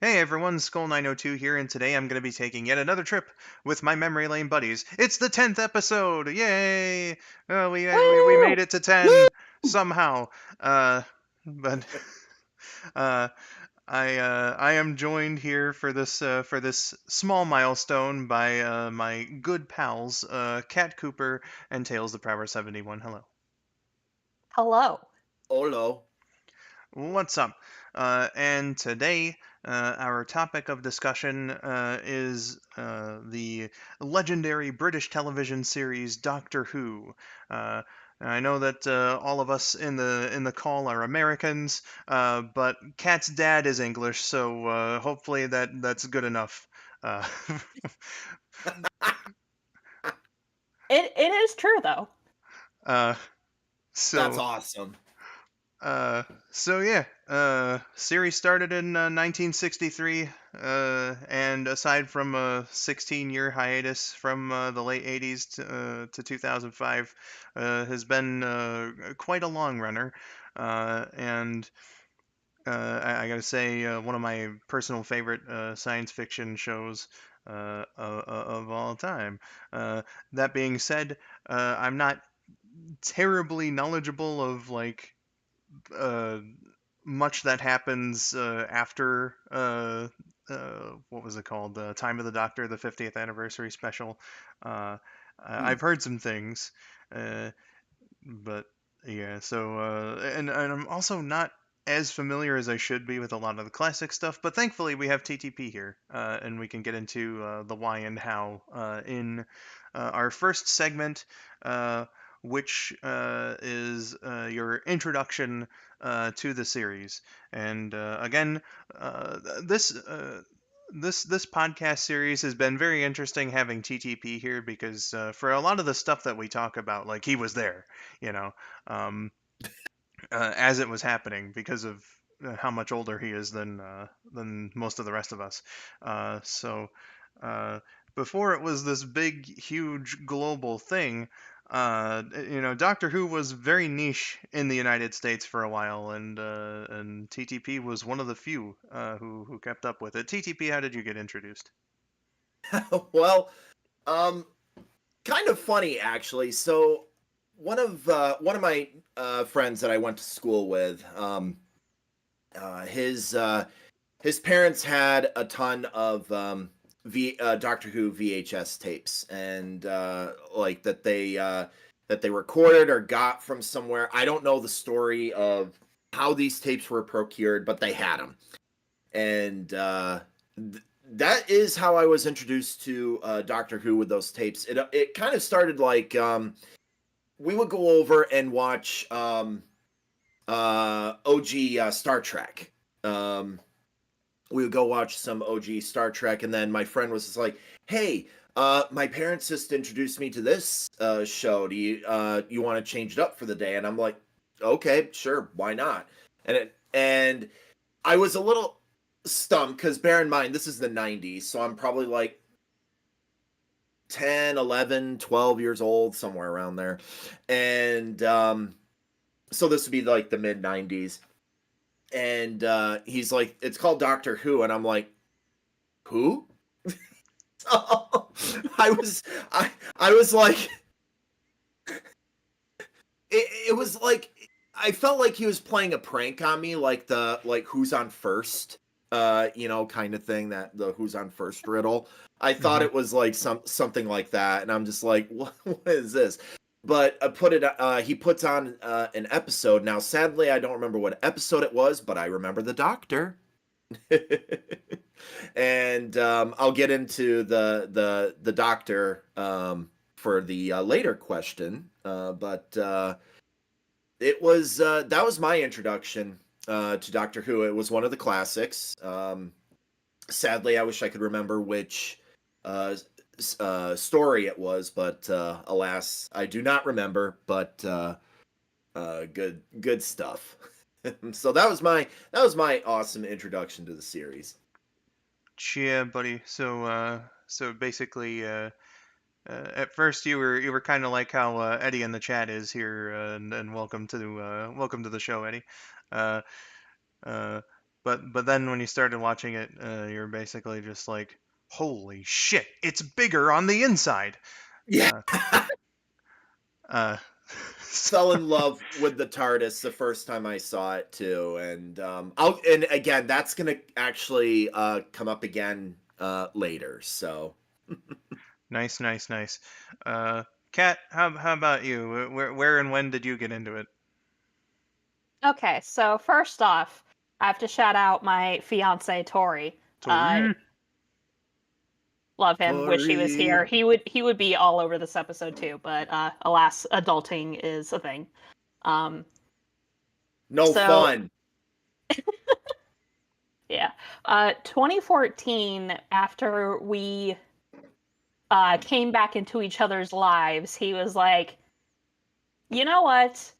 Hey everyone, Skull902 here, and today I'm going to be taking yet another trip with my memory lane buddies. It's the 10th episode! Yay! We Woo! made it to Woo! 10 somehow. Uh, but uh, I am joined here for this small milestone by my good pals, Cat Cooper and Tails the Prower 71. Hello. Hello. Olo. What's up? And today, our topic of discussion is the legendary British television series Doctor Who. Uh, I know that all of us in the call are Americans, but Kat's dad is English, so hopefully that's good enough. Uh, It is true though. uh, That's so awesome. Series started in 1963, and aside from a 16-year hiatus from the late 80s to 2005, has been quite a long runner. And I gotta say, one of my personal favorite science fiction shows of all time. Uh, that being said, I'm not terribly knowledgeable of like uh, much that happens after what was it called? The Time of the Doctor, the 50th anniversary special. Uh, Hmm. I've heard some things, uh, but yeah. And I'm also not as familiar as I should be with a lot of the classic stuff. But thankfully, we have TTP here, and we can get into the why and how in our first segment. Which is your introduction to the series. And again, this this podcast series has been very interesting having TTP here because for a lot of the stuff that we talk about, like he was there, you know, um, as it was happening because of how much older he is than most of the rest of us. So uh, before it was this big, huge global thing. Doctor Who was very niche in the United States for a while, and TTP was one of the few who kept up with it. TTP, how did you get introduced? Well, um, kind of funny actually. So one of my friends that I went to school with, uh, his uh, his parents had a ton of Doctor Who VHS tapes, and like that they recorded or got from somewhere. I don't know the story of how these tapes were procured, but they had them, and that is how I was introduced to Doctor Who with those tapes. It kind of started like we would go over and watch OG Star Trek. Um, we would go watch some OG Star Trek, and then my friend was just like, "Hey, my parents just introduced me to this show. Do you want to change it up for the day?" And I'm like, "Okay, sure, why not?" And I was a little stumped because bear in mind this is the 90s, so I'm probably like 10, 11, 12 years old, somewhere around there. And so this would be like the mid 90s. And he's like, it's called Doctor Who. And I'm like, who? I was I was like it was like I felt like he was playing a prank on me, like the like who's on first, kind of thing, that the who's on first riddle. I thought Hmm. it was like something like that, and I'm just like, what is this? But he puts on an episode. Now, sadly, I don't remember what episode it was, but I remember the doctor. And I'll get into the doctor for the later question. But it was that was my introduction to Doctor Who. It was one of the classics. Sadly, I wish I could remember which uh, story it was, but alas, I do not remember. But good stuff. So that was my awesome introduction to the series. Yeah, buddy. So basically, at first you were kind of like how Eddie in the chat is here, and welcome to the show, Eddie. Uh, uh, but then when you started watching it, you're basically just like, holy shit, it's bigger on the inside. Yeah. Uh, uh, so- Fell in love with the TARDIS the first time I saw it too, and and again that's gonna actually come up again later. So nice, nice, nice. Uh, Kat, how about you? Where and when did you get into it? Okay, so first off, I have to shout out my fiance Tori. Uh, Tori. love him. Wish he was Tori, here. He would be all over this episode too, but alas, adulting is a thing. Um, no so fun. yeah, 2014 after we came back into each other's lives, he was like, you know what?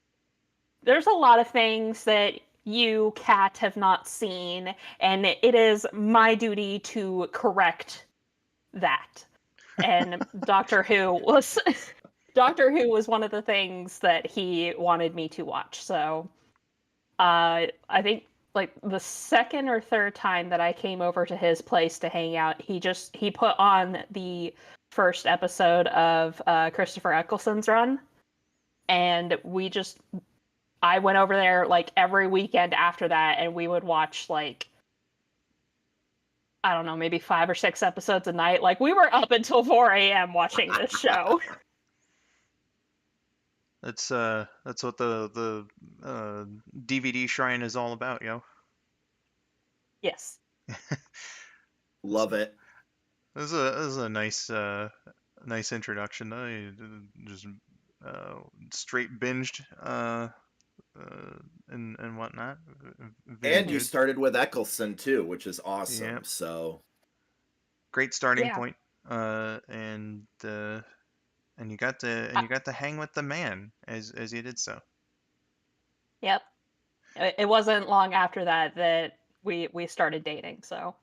There's a lot of things that you, Kat, have not seen, and it is my duty to correct that. And Doctor Who was one of the things that he wanted me to watch. So I think like the second or third time that I came over to his place to hang out, he put on the first episode of Christopher Eccleston's run, and I went over there like every weekend after that, and we would watch like I don't know, maybe 5 or 6 episodes a night. Like we were up until 4 a.m. watching this show. That's what the DVD shrine is all about, yo. Yes. This Love it. this is a nice introduction. I just uh, straight binged and whatnot. Very And Hmm. you good. started with Eccleston too, which is Yeah, awesome. So great starting Yeah. point. And Uh, you got to hang with the man as you did so. yep. It wasn't long after that that we started dating. So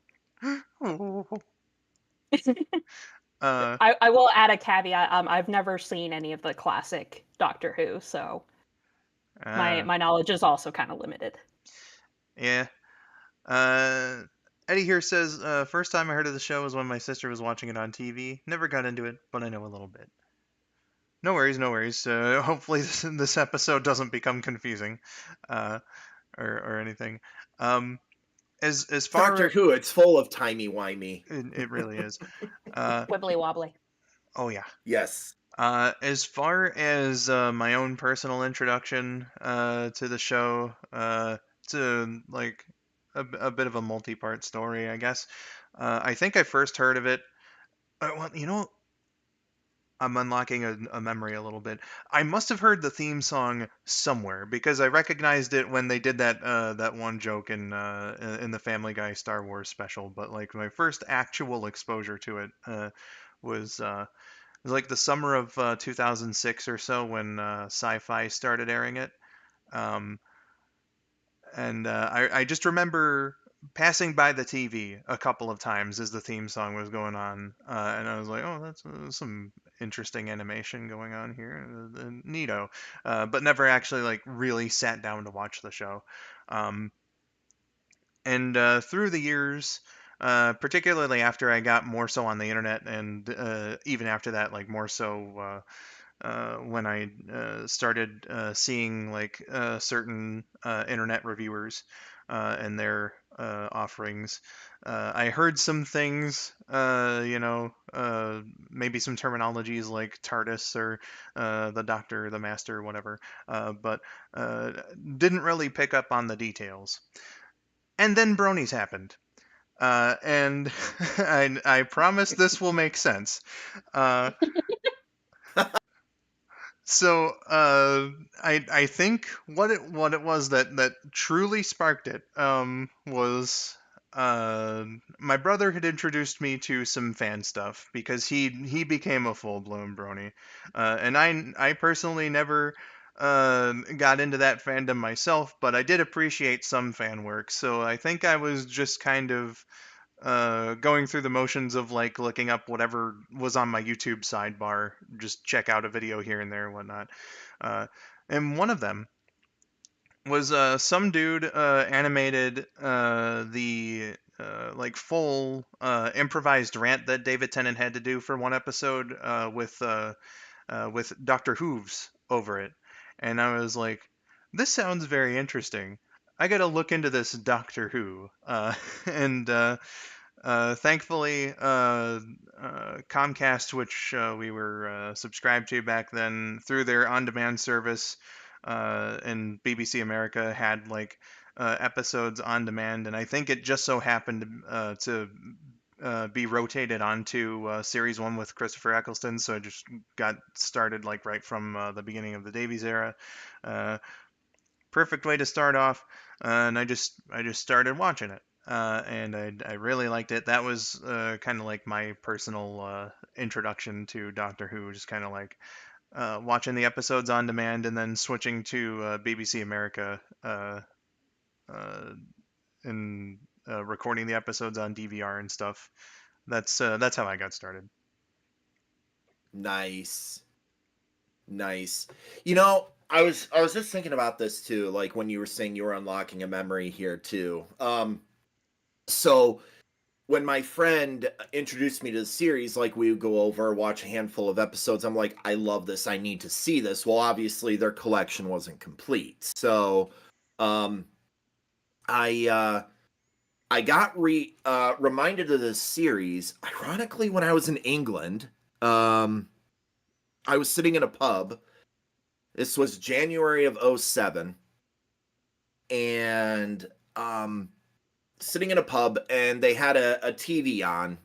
uh, I will add a caveat. I've never seen any of the classic Doctor Who, so my uh, my knowledge is also kind of limited. yeah. Uh, Eddie here says, first time I heard of the show was when my sister was watching it on TV. Never got into it, but I know a little bit. No worries, no worries. Hopefully this episode doesn't become confusing, uh, or anything. Um, as Doctor far Who, it's full of timey wimey. it really is. Uh, Wibbly wobbly. oh yeah. Yes. As far as my own personal introduction to the show, to like a bit of a multi-part story, I guess. I think I first heard of it. Well, I'm unlocking a memory a little bit. I must have heard the theme song somewhere because I recognized it when they did that one joke in the Family Guy Star Wars special. But like my first actual exposure to it was it was like the summer of 2006 or so when Sci-Fi started airing it. Um, and I just remember passing by the TV a couple of times as the theme song was going on, and I was like, "Oh, that's some interesting animation going on here, neato." But never actually like really sat down to watch the show. Um, and through the years, particularly after I got more so on the internet, and even after that, like more so when I started seeing like certain internet reviewers and their offerings. I heard some things, maybe some terminologies like TARDIS or the Doctor, the Master, whatever, but uh, didn't really pick up on the details. And then Bronies happened. And I promise this will make sense. Uh, So I think what it was that truly sparked it was my brother had introduced me to some fan stuff because he became a full blown brony, and I personally never got into that fandom myself, but I did appreciate some fan work. So I think I was just kind of going through the motions of like looking up whatever was on my YouTube sidebar, just check out a video here and there and whatnot. Uh, and one of them Was some dude animated the like full improvised rant that David Tennant had to do for one episode with Doctor Hooves over it, and I was like, this sounds very interesting. I got to look into this Doctor Who, and thankfully, Comcast, which we were subscribed to back then through their on-demand service, and BBC America had like episodes on demand, and I think it just so happened to be rotated onto series one with Christopher Eccleston, so I just got started like right from the beginning of the Davies era. Uh, Perfect way to start off, and I just started watching it, and I really liked it. That was kind of like my personal introduction to Doctor Who, just kind of like watching the episodes on demand and then switching to BBC America uh, and recording the episodes on DVR and stuff. That's how I got started. Nice. Nice. You know, I was just thinking about this too, like when you were saying you were unlocking a memory here too. So when my friend introduced me to the series, like we would go over, watch a handful of episodes. I'm like, I love this. I need to see this. Well, obviously their collection wasn't complete. So um I got reminded of this series, ironically, when I was in England. Um I was sitting in a pub. This was January of '07, and sitting in a pub, and they had a TV on,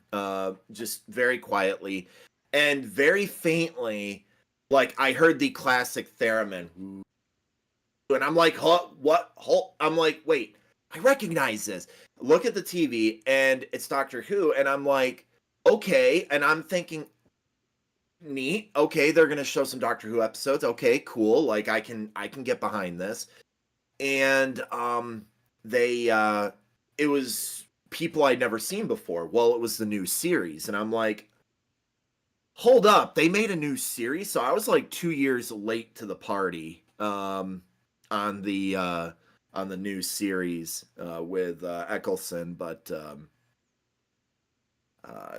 just very quietly, and very faintly, like I heard the classic theremin, and I'm like, huh, what? I'm like, wait, I recognize this. Look at the TV, and it's Doctor Who, and I'm like, okay, and I'm thinking, neat, okay, they're gonna show some Doctor Who episodes, okay, cool, like I can get behind this. And they it was people I'd never seen before. Well, it was the new series, and I'm like, hold up, they made a new series. So I was like 2 years late to the party on the new series with Eccleston. But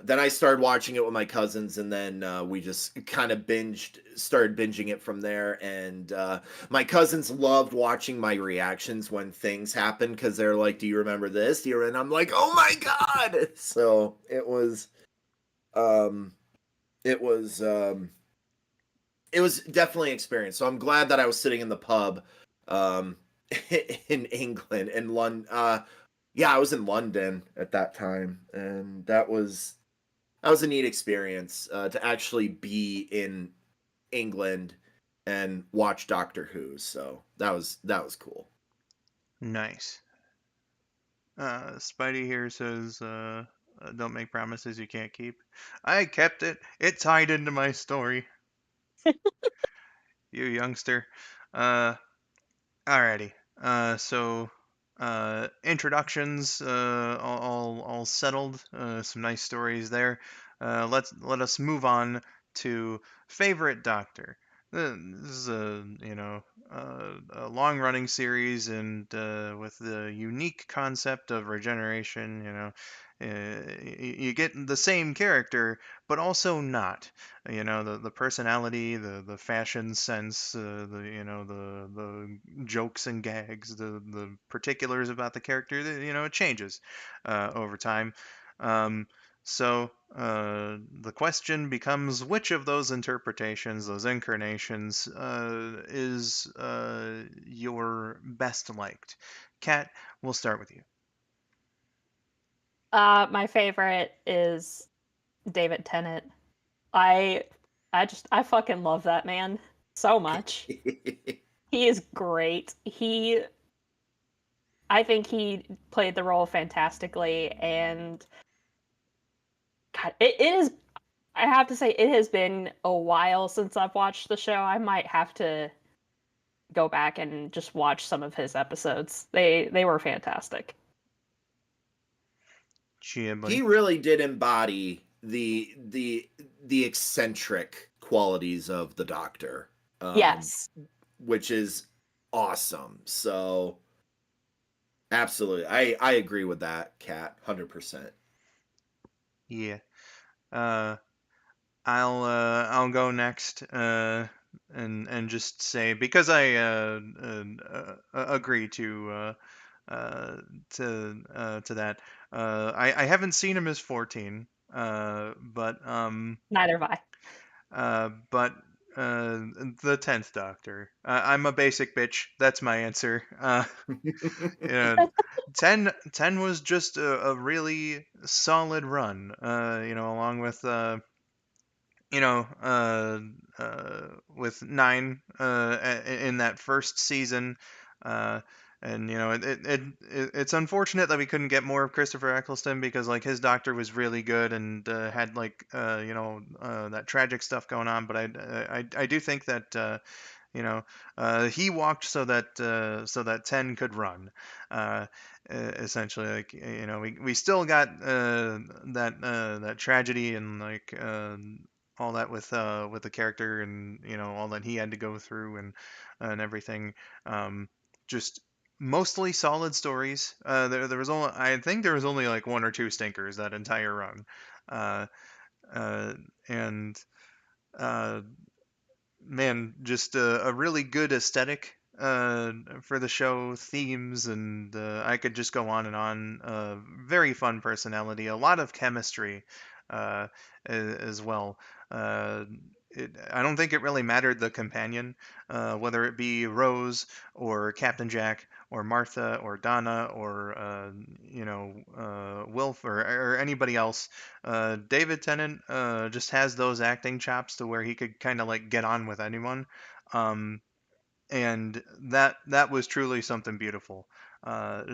then I started watching it with my cousins, and then we just kind of started binging it from there. And my cousins loved watching my reactions when things happen, because they're like, "Do you remember this?" And I'm like, "Oh my god!" So um, it was, it was definitely an experience. So I'm glad that I was sitting in the pub, um, in England, in London. Yeah, I was in London at that time, and that was a neat experience to actually be in England and watch Doctor Who. So that was cool. Nice. Spidey here says, "Don't make promises you can't keep." I kept it. It tied into my story. You youngster. Uh, Alrighty. So introductions all settled. Some nice stories there. Let us move on to favorite Doctor. This is a long running series, and with the unique concept of regeneration. You get the same character, but also not. The personality, the fashion sense, the jokes and gags, the particulars about the character, it changes over time. um, the question becomes, which of those interpretations, those incarnations, is your best liked? Kat, we'll start with you. My favorite is David Tennant. I I fucking love that man so much. He is great. I think he played the role fantastically, and God, it is. I have to say, it has been a while since I've watched the show. I might have to go back and just watch some of his episodes. They were fantastic. Chia, He buddy. really did embody the eccentric qualities of the Doctor, Yes. which is awesome. So absolutely, I agree with that, Kat, 100%. Yeah. Uh, I'll go next. And just say because I agree uh, to that. I haven't seen him as 14. Neither have I. But the 10th Doctor. I'm a basic bitch. That's my answer. Yeah, 10 was just a really solid run. Along you know, uh, with 9 in that first season. Uh, and it's unfortunate that we couldn't get more of Christopher Eccleston because like his doctor was really good and had like that tragic stuff going on. But I do think that you know, he walked so that 10 could run. Uh, Essentially, like we still got that tragedy and like all that with the character and all that he had to go through and everything. Um, just mostly solid stories. There was only I think there was only like one or two stinkers that entire run. Uh, uh, and uh, Man, just a really good aesthetic for the show, themes, and I could just go on and on. Very fun personality, a lot of chemistry uh, as well. Uh, I don't think it really mattered the companion, whether it be Rose or Captain Jack or Martha or Donna or Wilf or anybody else. David Tennant just has those acting chops to where he could kind of like get on with anyone, um, and that was truly something beautiful.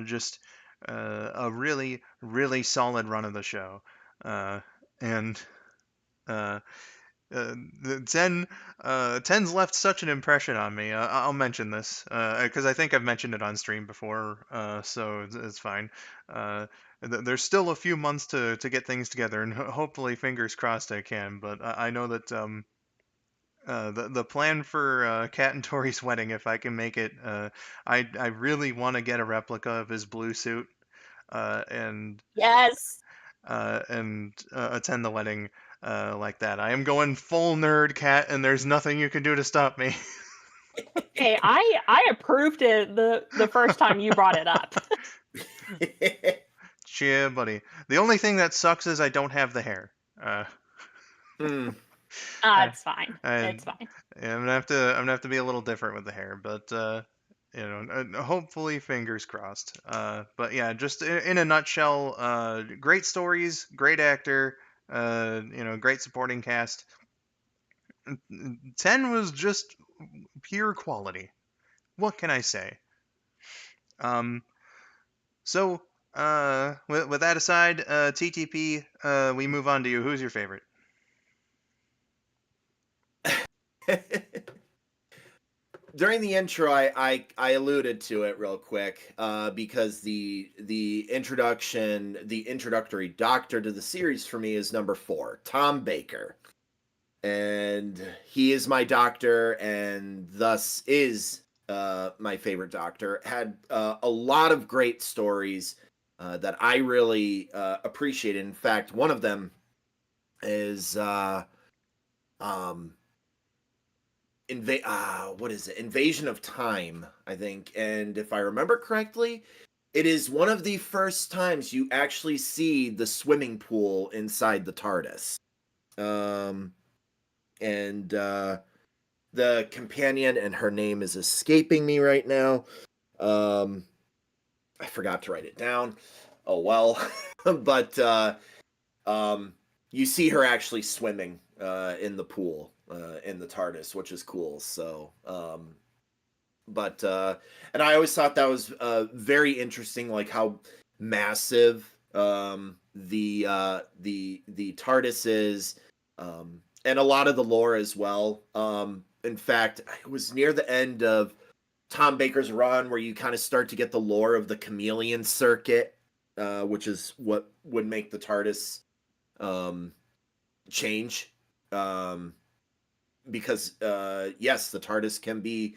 Just a really really solid run of the show, and uh, the 10's left such an impression on me. I'll mention this because I think I've mentioned it on stream before, so it's fine. There's still a few months to get things together, and hopefully, fingers crossed, I can. But I know that the plan for Kat and Tori's wedding, if I can make it, I really want to get a replica of his blue suit, uh, and Yes. attend the wedding like that. I am going full nerd, Cat, and there's nothing you can do to stop me. Hey, I approved it the first time you brought it up. Yeah, buddy. The only thing that sucks is I don't have the hair. Mm. I, It's fine. I, It's fine. yeah, I'm gonna have to be a little different with the hair, but hopefully, fingers crossed. But yeah, just in a nutshell, great stories, great actor, great supporting cast. 10 was just pure quality. What can I say? Um, so, with that aside, TTP, we move on to you. Who's your favorite? During the intro, I alluded to it real quick because the introductory doctor to the series for me is number 4, Tom Baker, and he is my doctor, and thus is my favorite doctor. Had a lot of great stories that I really appreciated. In fact, one of them is um, what is it? Invasion of Time, I think. And if I remember correctly, it is one of the first times you actually see the swimming pool inside the TARDIS. Um, and the companion, and her name is escaping me right now. Um, I forgot to write it down. Oh well. But you see her actually swimming in the pool in the TARDIS, which is cool. So but and I always thought that was very interesting, like how massive the TARDIS is, and a lot of the lore as well. In fact, it was near the end of Tom Baker's run where you kind of start to get the lore of the chameleon circuit, which is what would make the TARDIS um, change. Because yes, the TARDIS can be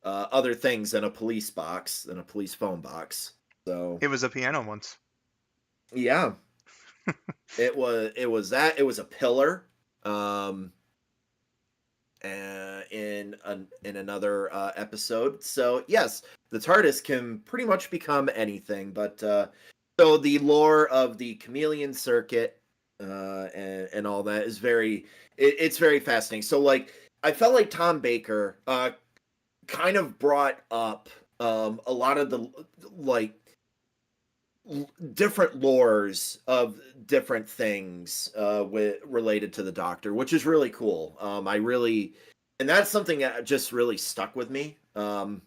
other things than a police box, than a police phone box. So It was a piano once. yeah, it was that. It was a pillar. Um, in another episode. So yes, the TARDIS can pretty much become anything. But so the lore of the chameleon circuit and all that is it's very fascinating. So like I felt like Tom Baker kind of brought up a lot of the like different lores of different things with related to the Doctor, which is really cool. I really, and that's something that just really stuck with me. And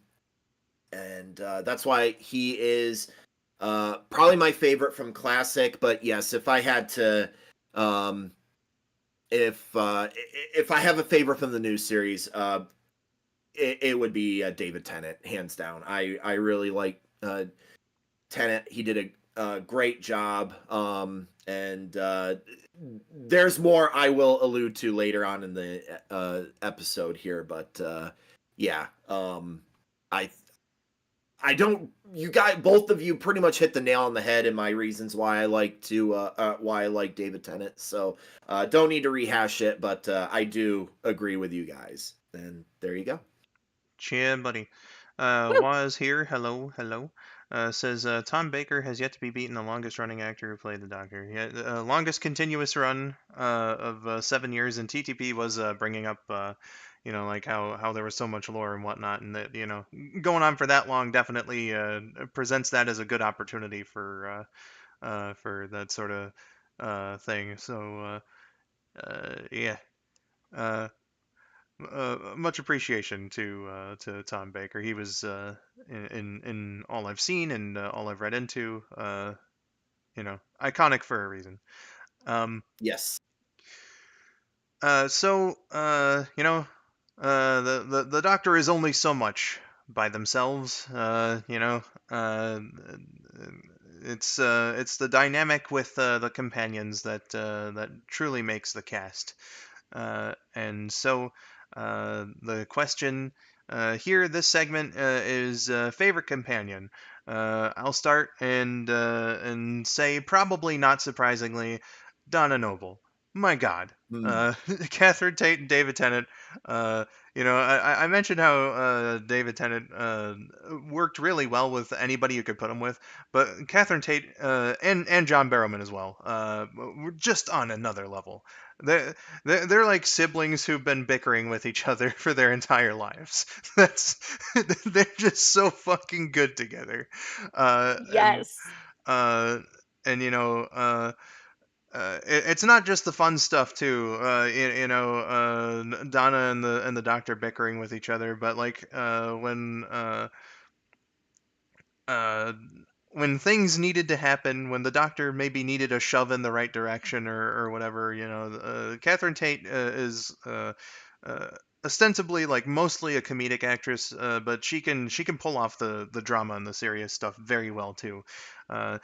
that's why he is probably my favorite from classic. But yes, if I had to, um, if I have a favorite from the new series, it would be David Tennant, hands down. I really like Tennant. He did a great job. And there's more I will allude to later on in the episode here, but yeah, I I don't. You guys, both of you, pretty much hit the nail on the head in my reasons why I like David Tennant. So don't need to rehash it, but I do agree with you guys. And there you go. Cheer, buddy. Woo! Was here. Hello, hello. Says Tom Baker has yet to be beaten, the longest running actor who played the Doctor. Yeah, longest continuous run of 7 years, and TTP was bringing up, like how there was so much lore and whatnot, and that going on for that long definitely presents that as a good opportunity for that sort of thing. So yeah. Uh, much appreciation to Tom Baker. He was in all I've seen and all I've read into, iconic for a reason. Um, Yes. the Doctor is only so much by themselves. It's the dynamic with the companions that truly makes the cast. And so the question here, this segment is favorite companion. I'll start and say, probably not surprisingly, Donna Noble. My God. Hmm. Uh, Catherine Tate and David Tennant. Uh, I mentioned how David Tennant worked really well with anybody you could put him with, but Catherine Tate and John Barrowman as well were just on another level. They they're like siblings who've been bickering with each other for their entire lives. That's they're just so fucking good together. Uh, and Yes. uh, and it's not just the fun stuff too. Donna and the Doctor bickering with each other, but like uh, when things needed to happen, when the Doctor maybe needed a shove in the right direction or whatever, Catherine Tate is uh, ostensibly like mostly a comedic actress, but she can pull off the drama and the serious stuff very well too. Uh,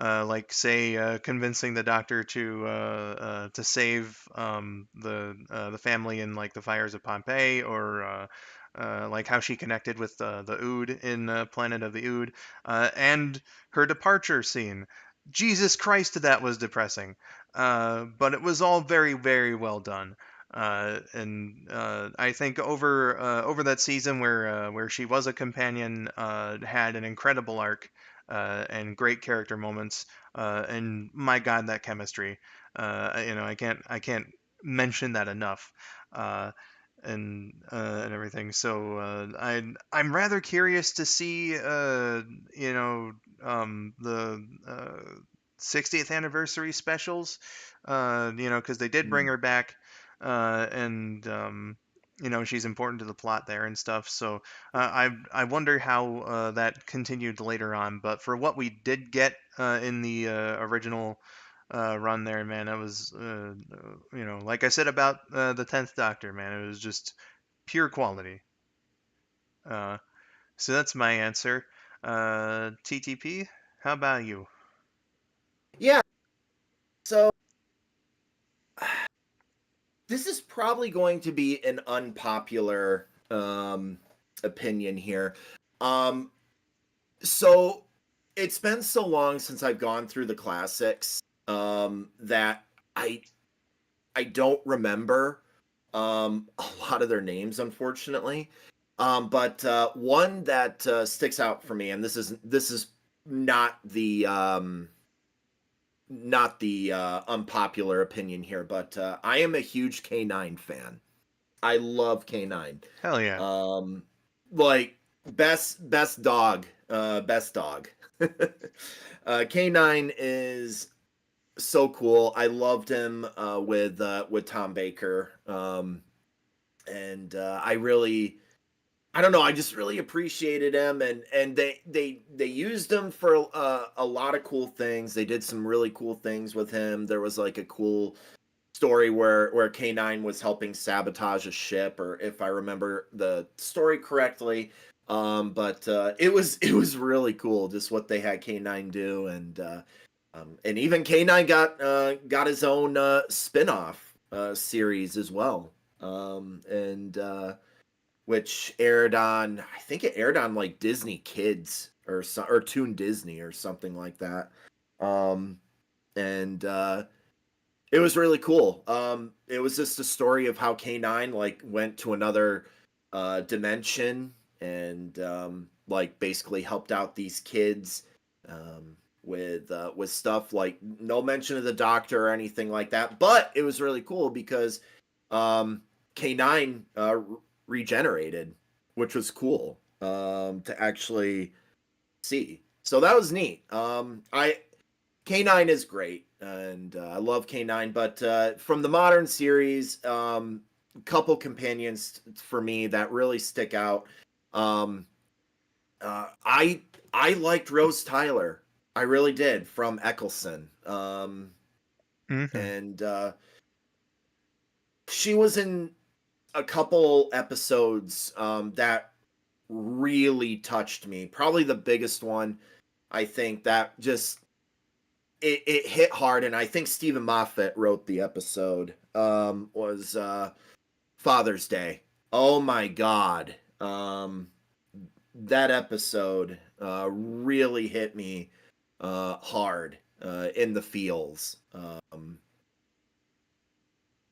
like say convincing the Doctor to save the family in like the fires of Pompeii, or like how she connected with the Ood in Planet of the Ood, and her departure scene. Jesus Christ, that was depressing. But it was all very, very well done. And I think over that season where she was a companion, had an incredible arc and great character moments. And my God, that chemistry. I can't mention that enough. And everything. So I'm rather curious to see the 60th anniversary specials, because they did bring Hmm. her back, and she's important to the plot there and stuff. So I wonder how that continued later on. But for what we did get in the original run there, man. That was, like I said about the 10th Doctor, man. It was just pure quality. Uh, so that's my answer. TTP, how about you? Yeah. So this is probably going to be an unpopular opinion here. So it's been so long since I've gone through the classics that I don't remember a lot of their names, unfortunately. But one that sticks out for me, and this is not the unpopular opinion here, but I am a huge K9 fan. I love K9. Hell yeah. Like best dog, best dog. K9 is so cool. I loved him with Tom Baker, and I don't know. I just really appreciated him, and they used him for a lot of cool things. They did some really cool things with him. There was like a cool story where K9 was helping sabotage a ship, or if I remember the story correctly. But it was really cool just what they had K9 do, and even K9 got his own spin-off series as well. And which aired on, I think it aired on like Disney Kids or Toon Disney or something like that. And it was really cool. It was just a story of how K9 like went to another dimension and like basically helped out these kids with stuff like no mention of the doctor or anything like that. But it was really cool because K9 regenerated, which was cool to actually see. So that was neat. K9 is great, and I love K9. But from the modern series, couple companions for me that really stick out. I liked Rose Tyler. I really did from Eccleston. And she was in a couple episodes that really touched me. Probably the biggest one, I think, that just it hit hard, and I think Stephen Moffat wrote the episode. Was Father's Day. Oh my God, that episode really hit me hard in the feels.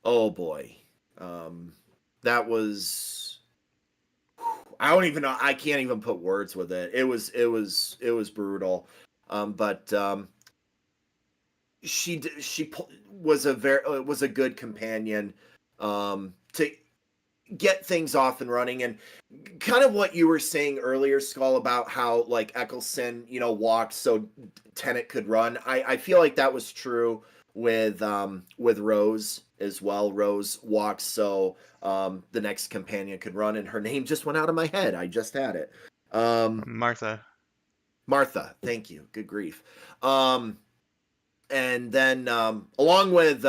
Oh boy, that was. I don't even know. I can't even put words with it. It was brutal. But she was a good companion to get things off and running, and kind of what you were saying earlier, Skull, about how like Eccleston, walked so Tennant could run. I feel like that was true with Rose as well. Rose walked so the next companion could run, and her name just went out of my head. I just had it. Martha. Martha, thank you. Good grief. And then along with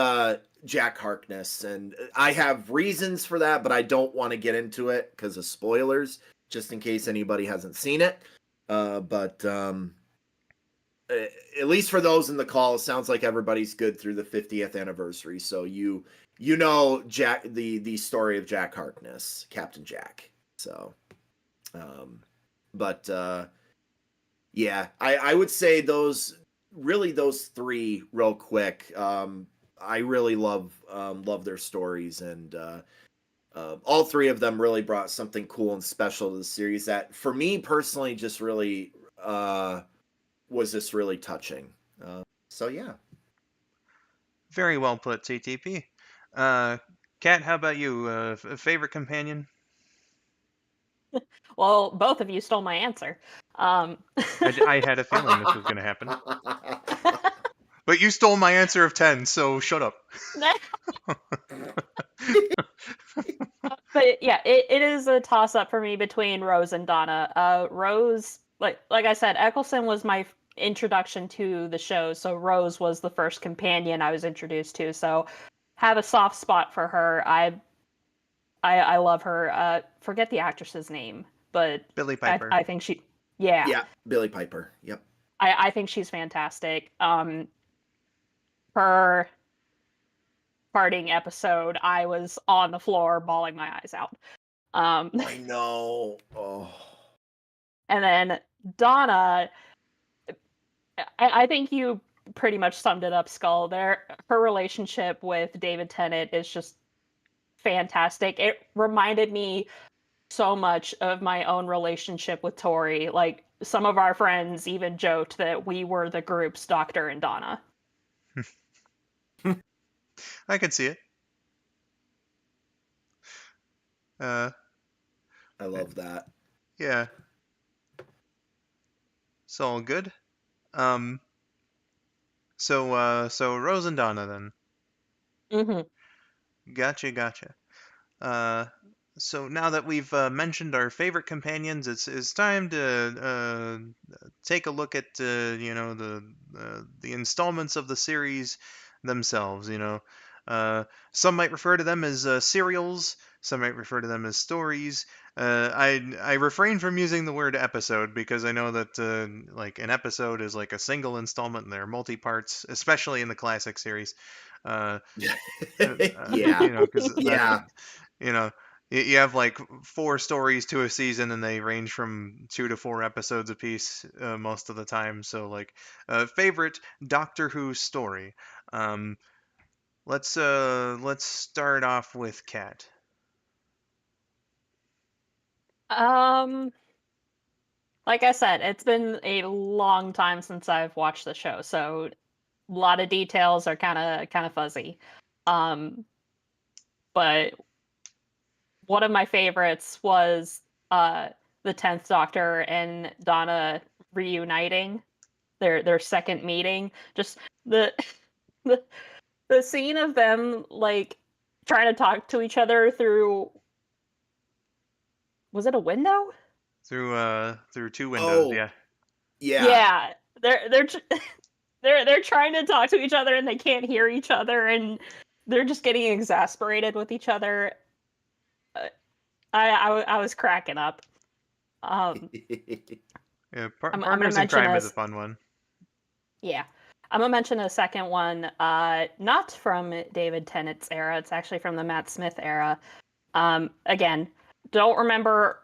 Jack Harkness, and I have reasons for that, but I don't want to get into it because of spoilers, just in case anybody hasn't seen it. But at least for those in the call, it sounds like everybody's good through the 50th anniversary. So you know Jack, the story of Jack Harkness, Captain Jack. So, but yeah, I would say those three real quick. I really love their stories, and all three of them really brought something cool and special to the series that, for me personally, just really was just really touching. So yeah. Very well put, TTP. Kat, how about you? Favorite companion? Well, both of you stole my answer. I had a feeling this was going to happen. But you stole my answer of 10, so shut up. But yeah, it is a toss up for me between Rose and Donna. Rose, like I said, Eccleston was my introduction to the show, so Rose was the first companion I was introduced to. So have a soft spot for her. I love her. Forget the actress's name, but Billy Piper. I think she, yeah, Yeah, Billy Piper. Yep. I think she's fantastic. Her parting episode, I was on the floor bawling my eyes out. Um, I know. Oh. and then Donna, I think you pretty much summed it up, Skull. Her relationship with David Tennant is just fantastic. It reminded me so much of my own relationship with Tori. Like some of our friends even joked that we were the group's Doctor and Donna. I can see it. Uh, I love that. yeah, it's all good. Um, so Rose and Donna then. Hmm. Gotcha, gotcha. Uh, so now that we've mentioned our favorite companions, it's time to take a look at the installments of the series themselves. Some might refer to them as serials. Some might refer to them as stories. I refrain from using the word episode because I know that like an episode is like a single installment and there are multi parts, especially in the classic series. Uh, Yeah. because that Yeah. you know you have like four stories to a season and they range from 2 to 4 episodes apiece most of the time. So like favorite Doctor Who story. um let's start off with Kat. um, like I said, it's been a long time since I've watched the show, so a lot of details are kind of fuzzy. Um, but one of my favorites was uh the 10th Doctor and Donna reuniting their second meeting. Just the the the scene of them like trying to talk to each other through, was it a window? Through two windows, Oh, yeah. yeah. Yeah, they're trying to talk to each other and they can't hear each other and they're just getting exasperated with each other. Uh, I was cracking up. Um, Yeah, I'm gonna Partners in mention Crime a is a fun one. yeah, I'm gonna mention a second one. Not from David Tennant's era. It's actually from the Matt Smith era. Again, don't remember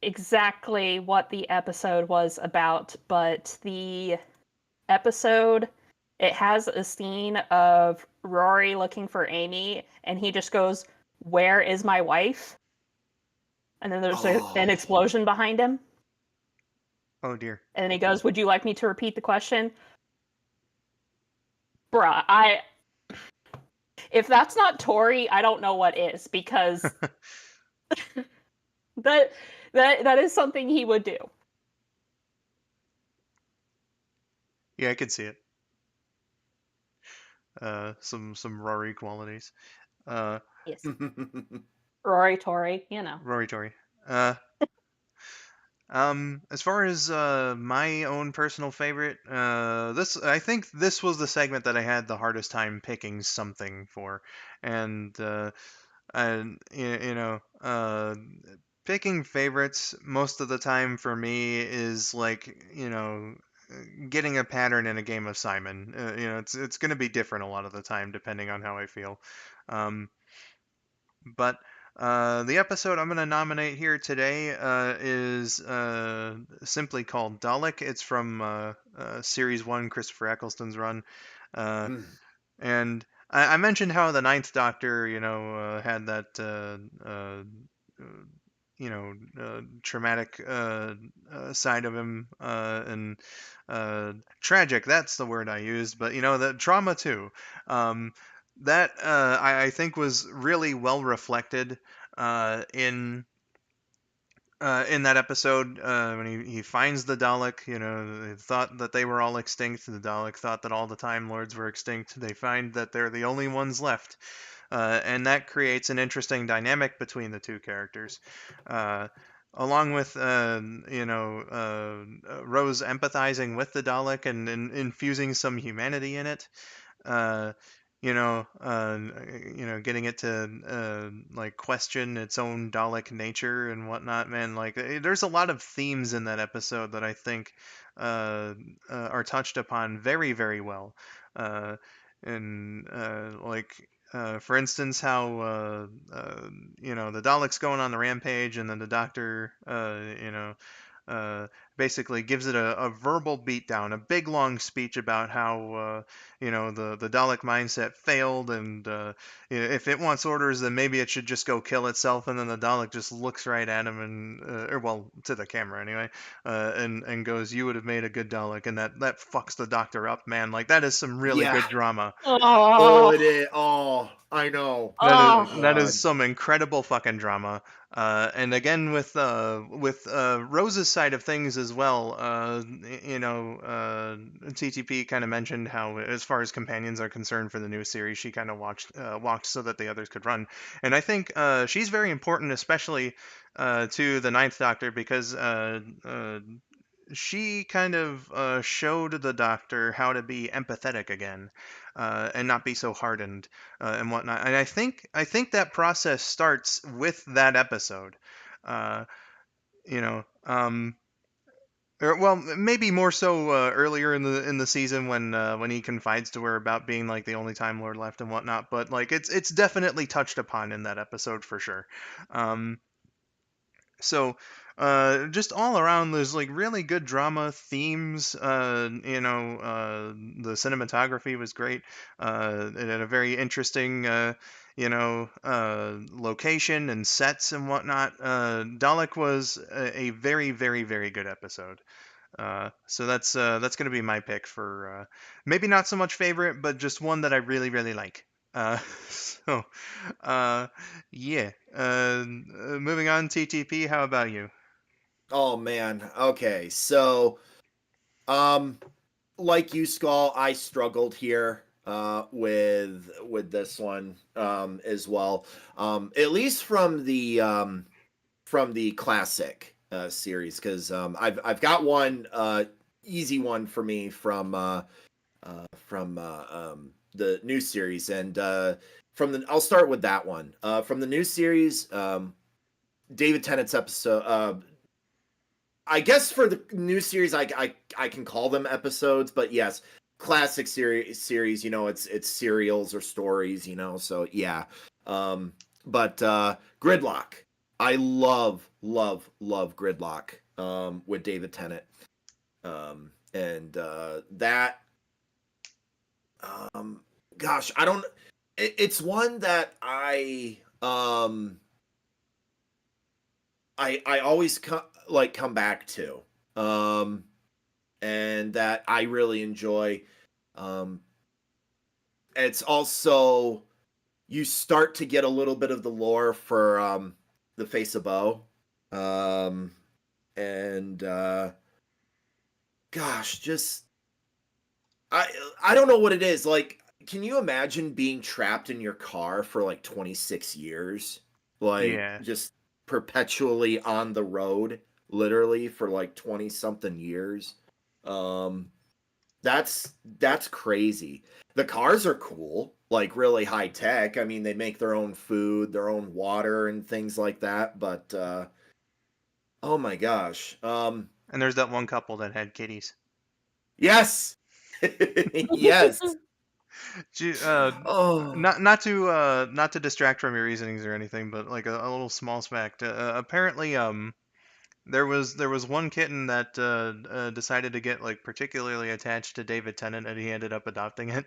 exactly what the episode was about, but the episode, it has a scene of Rory looking for Amy, and he just goes, "Where is my wife?" And then there's an Oh. explosion behind him, Oh dear. and then he goes, "Would you like me to repeat the question?" Bruh, I if that's not Tori, I don't know what is, because that that is something he would do. Yeah, I could see it. Some Rory qualities. uh Yes, Rory Tori, you know. Rory Tory. uh as far as my own personal favorite, this I think this was the segment that I had the hardest time picking something for, and picking favorites most of the time for me is like getting a pattern in a game of Simon. It's going to be different a lot of the time depending on how I feel. Um, but the episode I'm going to nominate here today is simply called Dalek. It's from Series 1, Christopher Eccleston's run. Uh, and I mentioned how the Ninth Doctor, had that, uh, traumatic side of him, and tragic. That's the word I used. But the trauma too. Um, that I think was really well reflected in that episode when he finds the Dalek. They thought that they were all extinct. The Dalek thought that all the Time Lords were extinct. They find that they're the only ones left, and that creates an interesting dynamic between the two characters. Uh, Along with Rose empathizing with the Dalek and infusing some humanity in it, uh, getting it to like question its own Dalek nature and whatnot, man. Like, there's a lot of themes in that episode that I think are touched upon very, very well. Uh, and like, For instance, how the Daleks going on the rampage, and then the Doctor, uh, basically gives it a verbal beatdown, a big long speech about how the Dalek mindset failed, and if it wants orders, then maybe it should just go kill itself. And then the Dalek just looks right at him, and or well, to the camera anyway, and goes, "You would have made a good Dalek," and that fucks the Doctor up, man. Like that is some really Yeah. good drama. Oh, Oh, it is. Oh, I know. That is Oh my oh, that is god. some incredible fucking drama. And again with Rose's side of things as well. TTP kind of mentioned how, as far as companions are concerned for the new series, she kind of walked so that the others could run. And I think she's very important, especially to the Ninth Doctor, because she kind of showed the Doctor how to be empathetic again, and not be so hardened, and whatnot. And I think that process starts with that episode. Uh, you know, or, well, maybe more so earlier in the season when he confides to her about being like the only Time Lord left and whatnot. But like it's definitely touched upon in that episode for sure. Um, so just all around, there's like really good drama themes. The cinematography was great. It had a very interesting location and sets and whatnot. Dalek was a very, very, very good episode. So that's gonna be my pick for maybe not so much favorite, but just one that I really, really like. So uh yeah. Moving on, TTP, how about you? Oh man. Okay. So, um, like you, Skull, I struggled here with this one as well. At least from the classic series, because I've got one easy one for me from the new series, and from the I'll start with that one from the new series. David Tennant's episode. I guess for the new series, I can call them episodes, but yes, classic series. You know, it's serials or stories. You know, so yeah. But Gridlock, I love Gridlock with David Tennant, and that um, gosh, I don't. It's one that I always come back to, um, and that I really enjoy. Um, it's also you start to get a little bit of the lore for the Face of Bo, um, and gosh, just I I don't know what it is. Like, can you imagine being trapped in your car for like 26 years? Like Yeah. just perpetually on the road, literally for like 20 something years. Um that's crazy. The cars are cool, like really high tech. I mean, they make their own food, their own water and things like that, but oh my gosh. And there's that one couple that had kitties. Yes. Yes. Oh. Not to distract from your reasonings or anything, but like a little small fact. Apparently, there was one kitten that decided to get like particularly attached to David Tennant, and he ended up adopting it.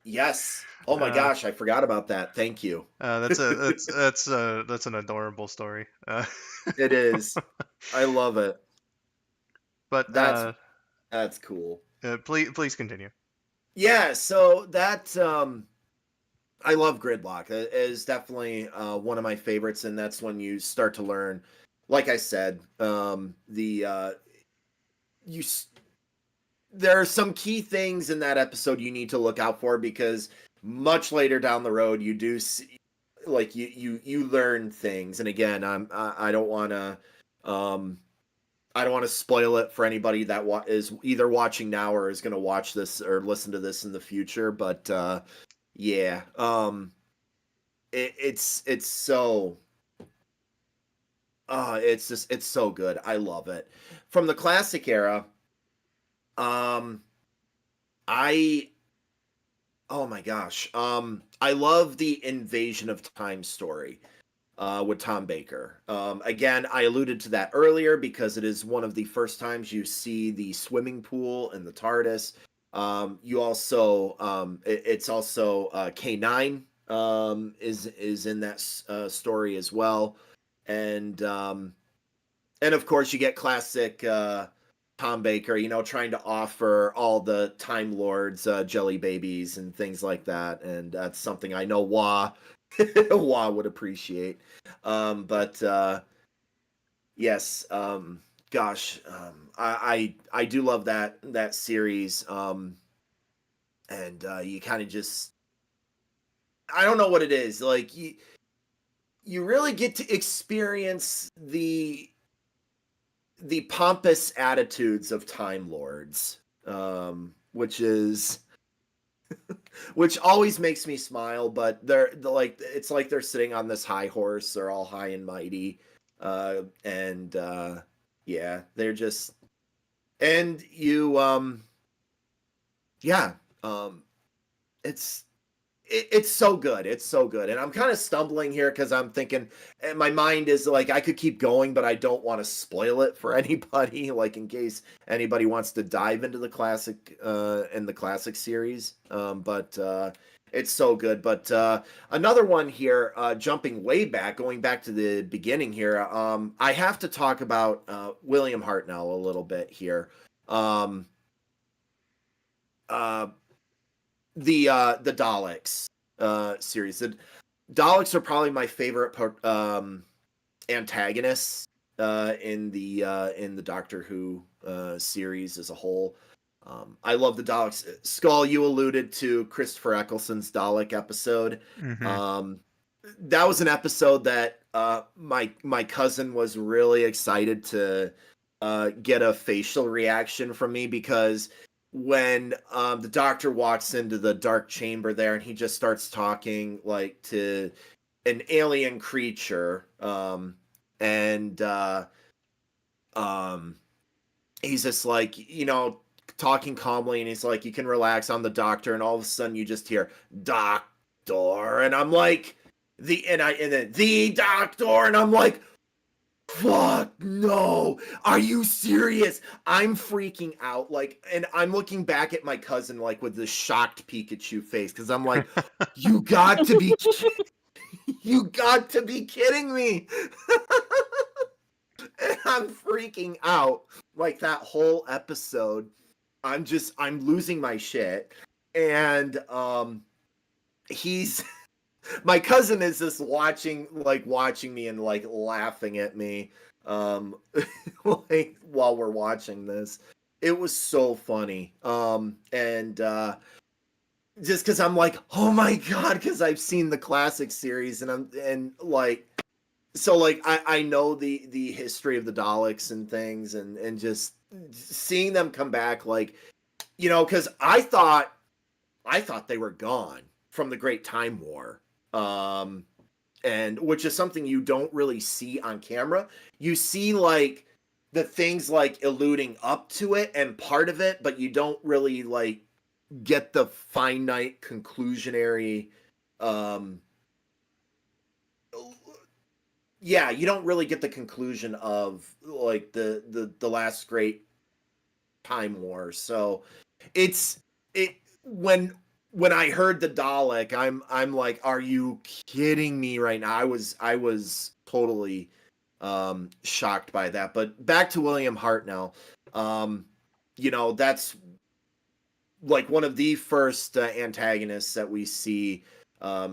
Yes. Oh my Uh, gosh, I forgot about that. Thank you. that's an adorable story. It is. I love it. But That's that's cool. please continue. Yeah, so that I love Gridlock. It is definitely one of my favorites, and that's when you start to learn, like I said, the you s- there are some key things in that episode you need to look out for, because much later down the road you do see, like you learn things. And again, I don't want to um I don't want to spoil it for anybody that is either watching now or is going to watch this or listen to this in the future. But yeah, it's so it's just it's so good. I love it. From the classic era, um, I Oh my gosh. I love the Invasion of Time story with Tom Baker. Again, I alluded to that earlier because it is one of the first times you see the swimming pool and the TARDIS. You also, it's also K9 is in that story as well, and and of course you get classic Tom Baker, trying to offer all the Time Lords jelly babies and things like that, and that's something I know Wah Wah would appreciate. But yes, gosh, I do love that series, and you kind of just I don't know what it is like you really get to experience the pompous attitudes of Time Lords, which always makes me smile. But they're like it's like they're sitting on this high horse. They're all high and mighty, and yeah, they're just and you yeah it's it's so good. It's so good. And I'm kind of stumbling here because I'm thinking, and my mind is like, I could keep going, but I don't want to spoil it for anybody, like in case anybody wants to dive into the classic, in the classic series. But it's so good. But another one here, jumping way back, going back to the beginning here, I have to talk about William Hartnell a little bit here. Um, uh, the Daleks series. The Daleks are probably my favorite antagonists in the Doctor Who series as a whole. I love the Daleks. Skull, you alluded to Christopher Eccleston's Dalek episode. Hmm. Um, that was an episode that my cousin was really excited to get a facial reaction from me because when the Doctor walks into the dark chamber there and he just starts talking like to an alien creature, and um, he's just like talking calmly, and he's like, you can relax on the Doctor, and all of a sudden you just hear Doctor, and I'm like and then the Doctor, and I'm like, fuck no, are you serious? I'm freaking out, like, and I'm looking back at my cousin like with this shocked Pikachu face because I'm like, you got to be you got to be kidding me. And I'm freaking out like that whole episode. I'm losing my shit. And he's my cousin is just watching me and like laughing at me like while we're watching this. It was so funny. And just because I'm like, oh my god, because I've seen the classic series and like so like I know the history of the Daleks and things, and just seeing them come back, like, because I thought they were gone from the Great Time War, um, and which is something you don't really see on camera. You see like the things like alluding up to it and part of it, but you don't really like get the finite conclusionary. Um, yeah, you don't really get the conclusion of like the last great time war. So it's it when I heard the Dalek, I'm like, are you kidding me right now? I was totally shocked by that. But back to William Hartnell. That's like one of the first antagonists that we see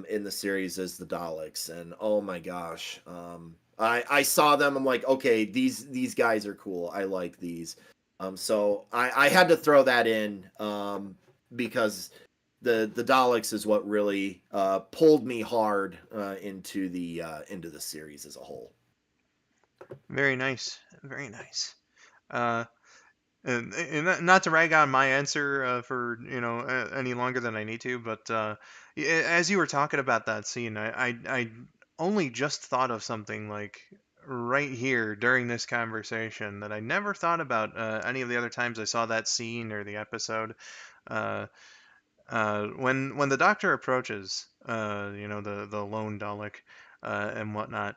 in the series is the Daleks, and oh my gosh, I saw them. I'm like, okay, these guys are cool. I like these. So I had to throw that in because the Daleks is what really pulled me hard into the series as a whole. Very nice. Very nice. Uh, not to rag on my answer for any longer than I need to, but as you were talking about that scene, I only just thought of something like right here during this conversation that I never thought about any of the other times I saw that scene or the episode. Uh, When the Doctor approaches, the lone Dalek, and whatnot,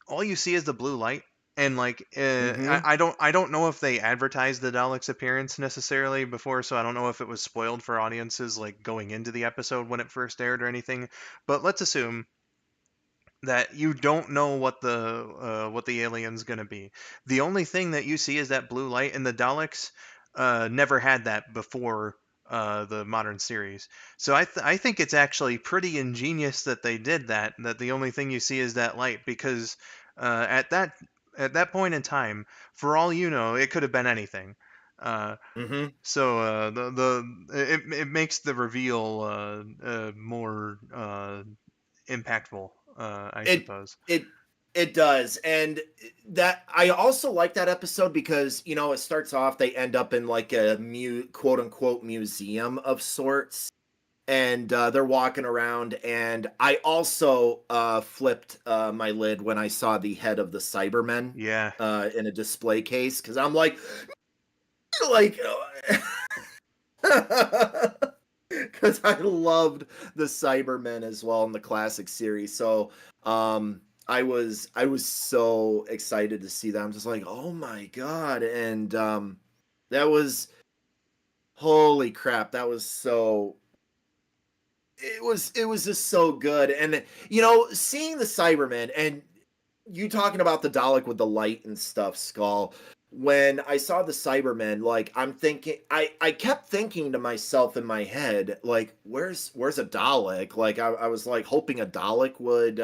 all you see is the blue light. And like, Mm-hmm. I don't know if they advertised the Dalek's appearance necessarily before, so I don't know if it was spoiled for audiences like going into the episode when it first aired or anything. But let's assume that you don't know what the alien's gonna be. The only thing that you see is that blue light, and the Daleks never had that before the modern series. So I think it's actually pretty ingenious that they did that. That the only thing you see is that light, because at that point in time, for all you know, it could have been anything. Uh, Mm-hmm. it makes the reveal more impactful, I It suppose. it it does, and that I also like that episode because it starts off they end up in like a quote unquote museum of sorts, and they're walking around, and I also flipped my lid when I saw the head of the Cybermen Yeah, in a display case because I'm like because I loved the Cybermen as well in the classic series. So I was so excited to see that. I'm just like, oh my god. And that was holy crap. That was so it was just so good. And seeing the Cybermen and you talking about the Dalek with the light and stuff, Skull. When I saw the Cybermen, like I'm thinking, I kept thinking to myself in my head, like, where's a Dalek? Like I was like hoping a Dalek would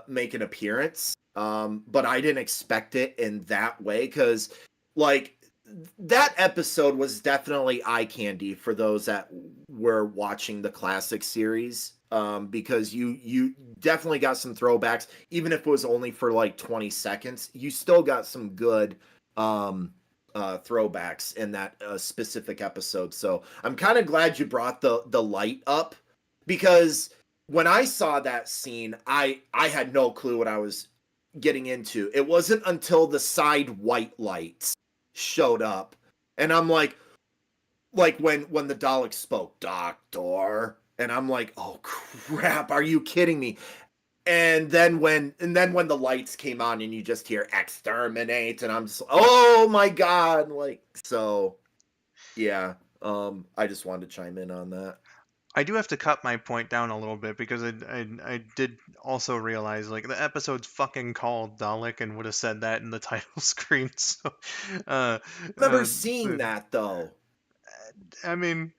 make an appearance, but I didn't expect it in that way because, like, that episode was definitely eye candy for those that were watching the classic series. Because you definitely got some throwbacks, even if it was only for like 20 seconds. You still got some good throwbacks in that specific episode. So I'm kind of glad you brought the light up because when I saw that scene, I had no clue what I was getting into. It wasn't until the side white lights showed up, and I'm like when the Dalek spoke, Doctor, and I'm like, oh crap, are you kidding me? And then when the lights came on and you just hear exterminate, and I'm just oh my god, like so yeah. I just wanted to chime in on that. I do have to cut my point down a little bit because I did also realize like the episode's fucking called Dalek and would have said that in the title screen. So, uh, I remember uh, seeing the- that though. I mean,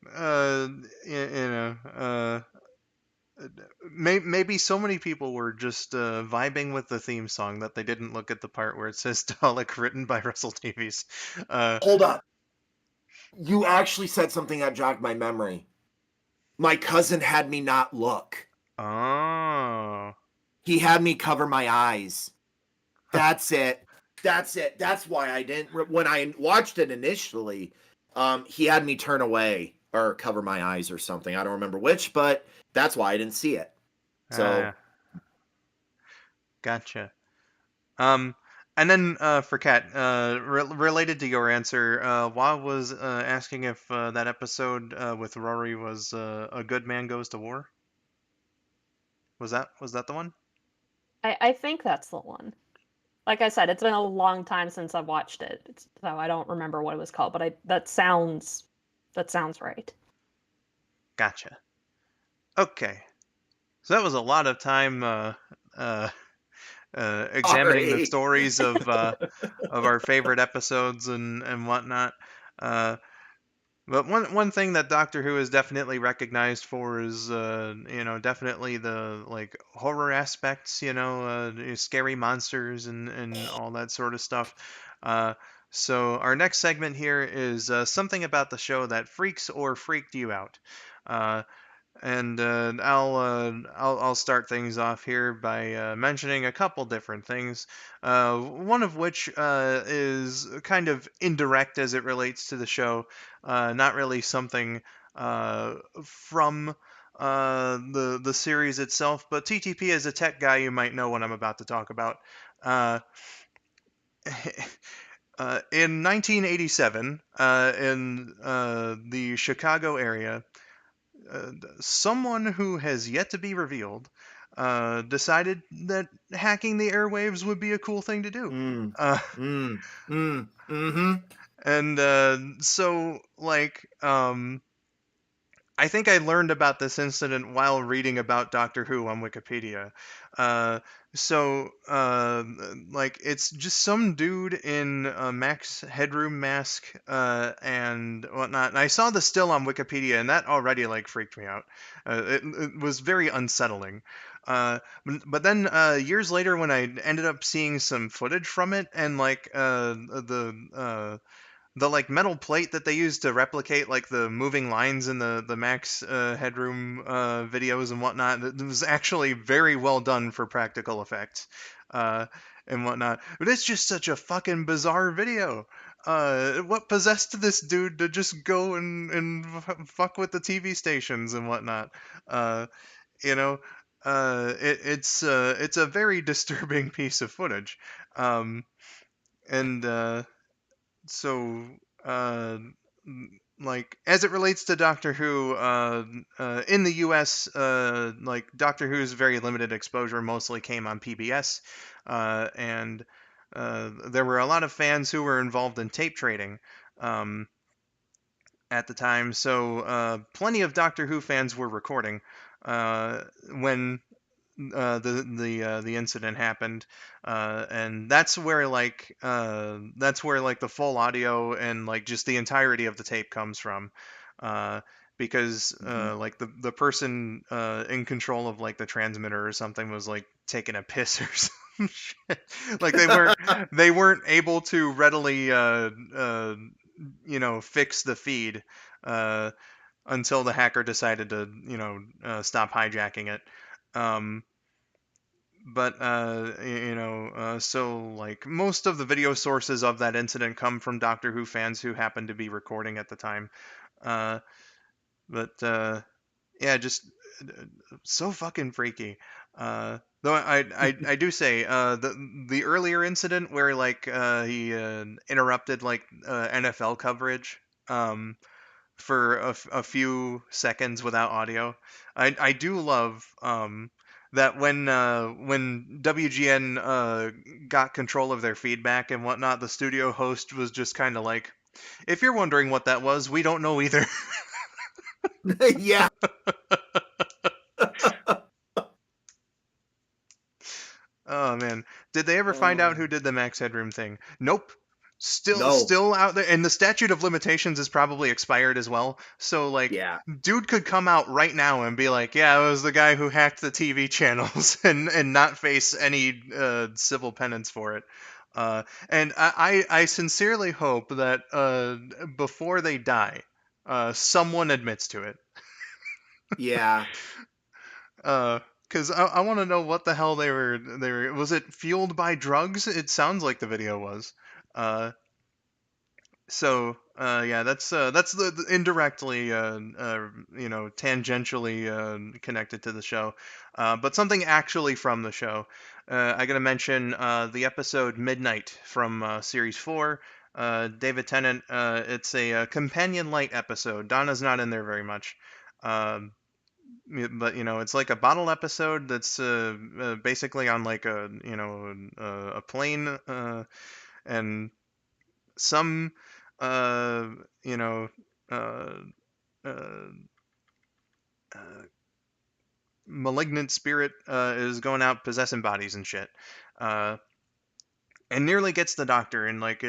maybe so many people were just vibing with the theme song that they didn't look at the part where it says Dalek written by Russell Davies. Uh, Hold up. You actually said something that jogged my memory. My cousin had me not look. oh, He had me cover my eyes. That's it. That's it. That's why I didn't. When I watched it initially, he had me turn away or cover my eyes or something. I don't remember which, but that's why I didn't see it. So gotcha. Um, and then for Kat, related to your answer, Wa was asking if that episode with Rory was A Good Man Goes to War. Was that the one? I think that's the one. Like I said, it's been a long time since I've watched it, so I don't remember what it was called. But that sounds right. Gotcha. Okay, so that was a lot of time uh, examining the sorry. stories of our favorite episodes and whatnot. Uh, But one thing that Doctor Who is definitely recognized for is definitely the like horror aspects, scary monsters and all that sort of stuff. Uh, so our next segment here is something about the show that freaks or freaked you out. Uh, and I'll start things off here by mentioning a couple different things. One of which is kind of indirect as it relates to the show, not really something from the series itself. But TTP as a tech guy, you might know what I'm about to talk about. Uh, In 1987, in the Chicago area, someone who has yet to be revealed decided that hacking the airwaves would be a cool thing to do. Mm. Uh, Mm. Mm. Mm-hmm. and so, like, I think I learned about this incident while reading about Doctor Who on Wikipedia. Uh, like, it's just some dude in a Max Headroom mask and whatnot. And I saw the still on Wikipedia, and that already like freaked me out. It was very unsettling. But then years later, when I ended up seeing some footage from it, and like the like metal plate that they use to replicate like the moving lines in the Max Headroom videos and whatnot, it was actually very well done for practical effects uh, and whatnot. But it's just such a fucking bizarre video. What possessed this dude to just go and fuck with the TV stations and whatnot? Uh, you know, it's a very disturbing piece of footage. Um, and so uh like as it relates to Doctor Who in the US, like Doctor Who's very limited exposure mostly came on PBS, and there were a lot of fans who were involved in tape trading um, at the time, so plenty of Doctor Who fans were recording when the incident happened, and that's where like the full audio and like just the entirety of the tape comes from, uh, because Mm-hmm. like the person in control of like the transmitter or something was like taking a piss or some shit. Like they weren't able to readily fix the feed. Uh, until the hacker decided to, stop hijacking it. Um, but so like most of the video sources of that incident come from Doctor Who fans who happened to be recording at the time. Uh, but yeah, just so fucking freaky. Though I do say the earlier incident where like he interrupted like NFL coverage. For a few seconds without audio. I do love that when WGN got control of their feedback and whatnot, the studio host was just kind of like, if you're wondering what that was, we don't know either. Yeah. Oh man, did they ever find out who Oh. did the Max Headroom thing? Nope. No. Still out there, and the statute of limitations is probably expired as well. So like, Yeah. dude could come out right now and be like, "Yeah, it was the guy who hacked the TV channels," and not face any civil penance for it. And I sincerely hope that before they die, someone admits to it. Yeah. Because I want to know what the hell they were. Was it fueled by drugs? It sounds like the video was. Uh, yeah, that's the indirectly tangentially connected to the show, but something actually from the show. I gotta mention the episode Midnight from series 4. David Tennant. It's a, companion light episode. Donna's not in there very much. Um, but it's like a bottle episode that's basically on like a plane, and some uh you know uh, uh, uh malignant spirit is going out possessing bodies and shit, uh and nearly gets the doctor, and like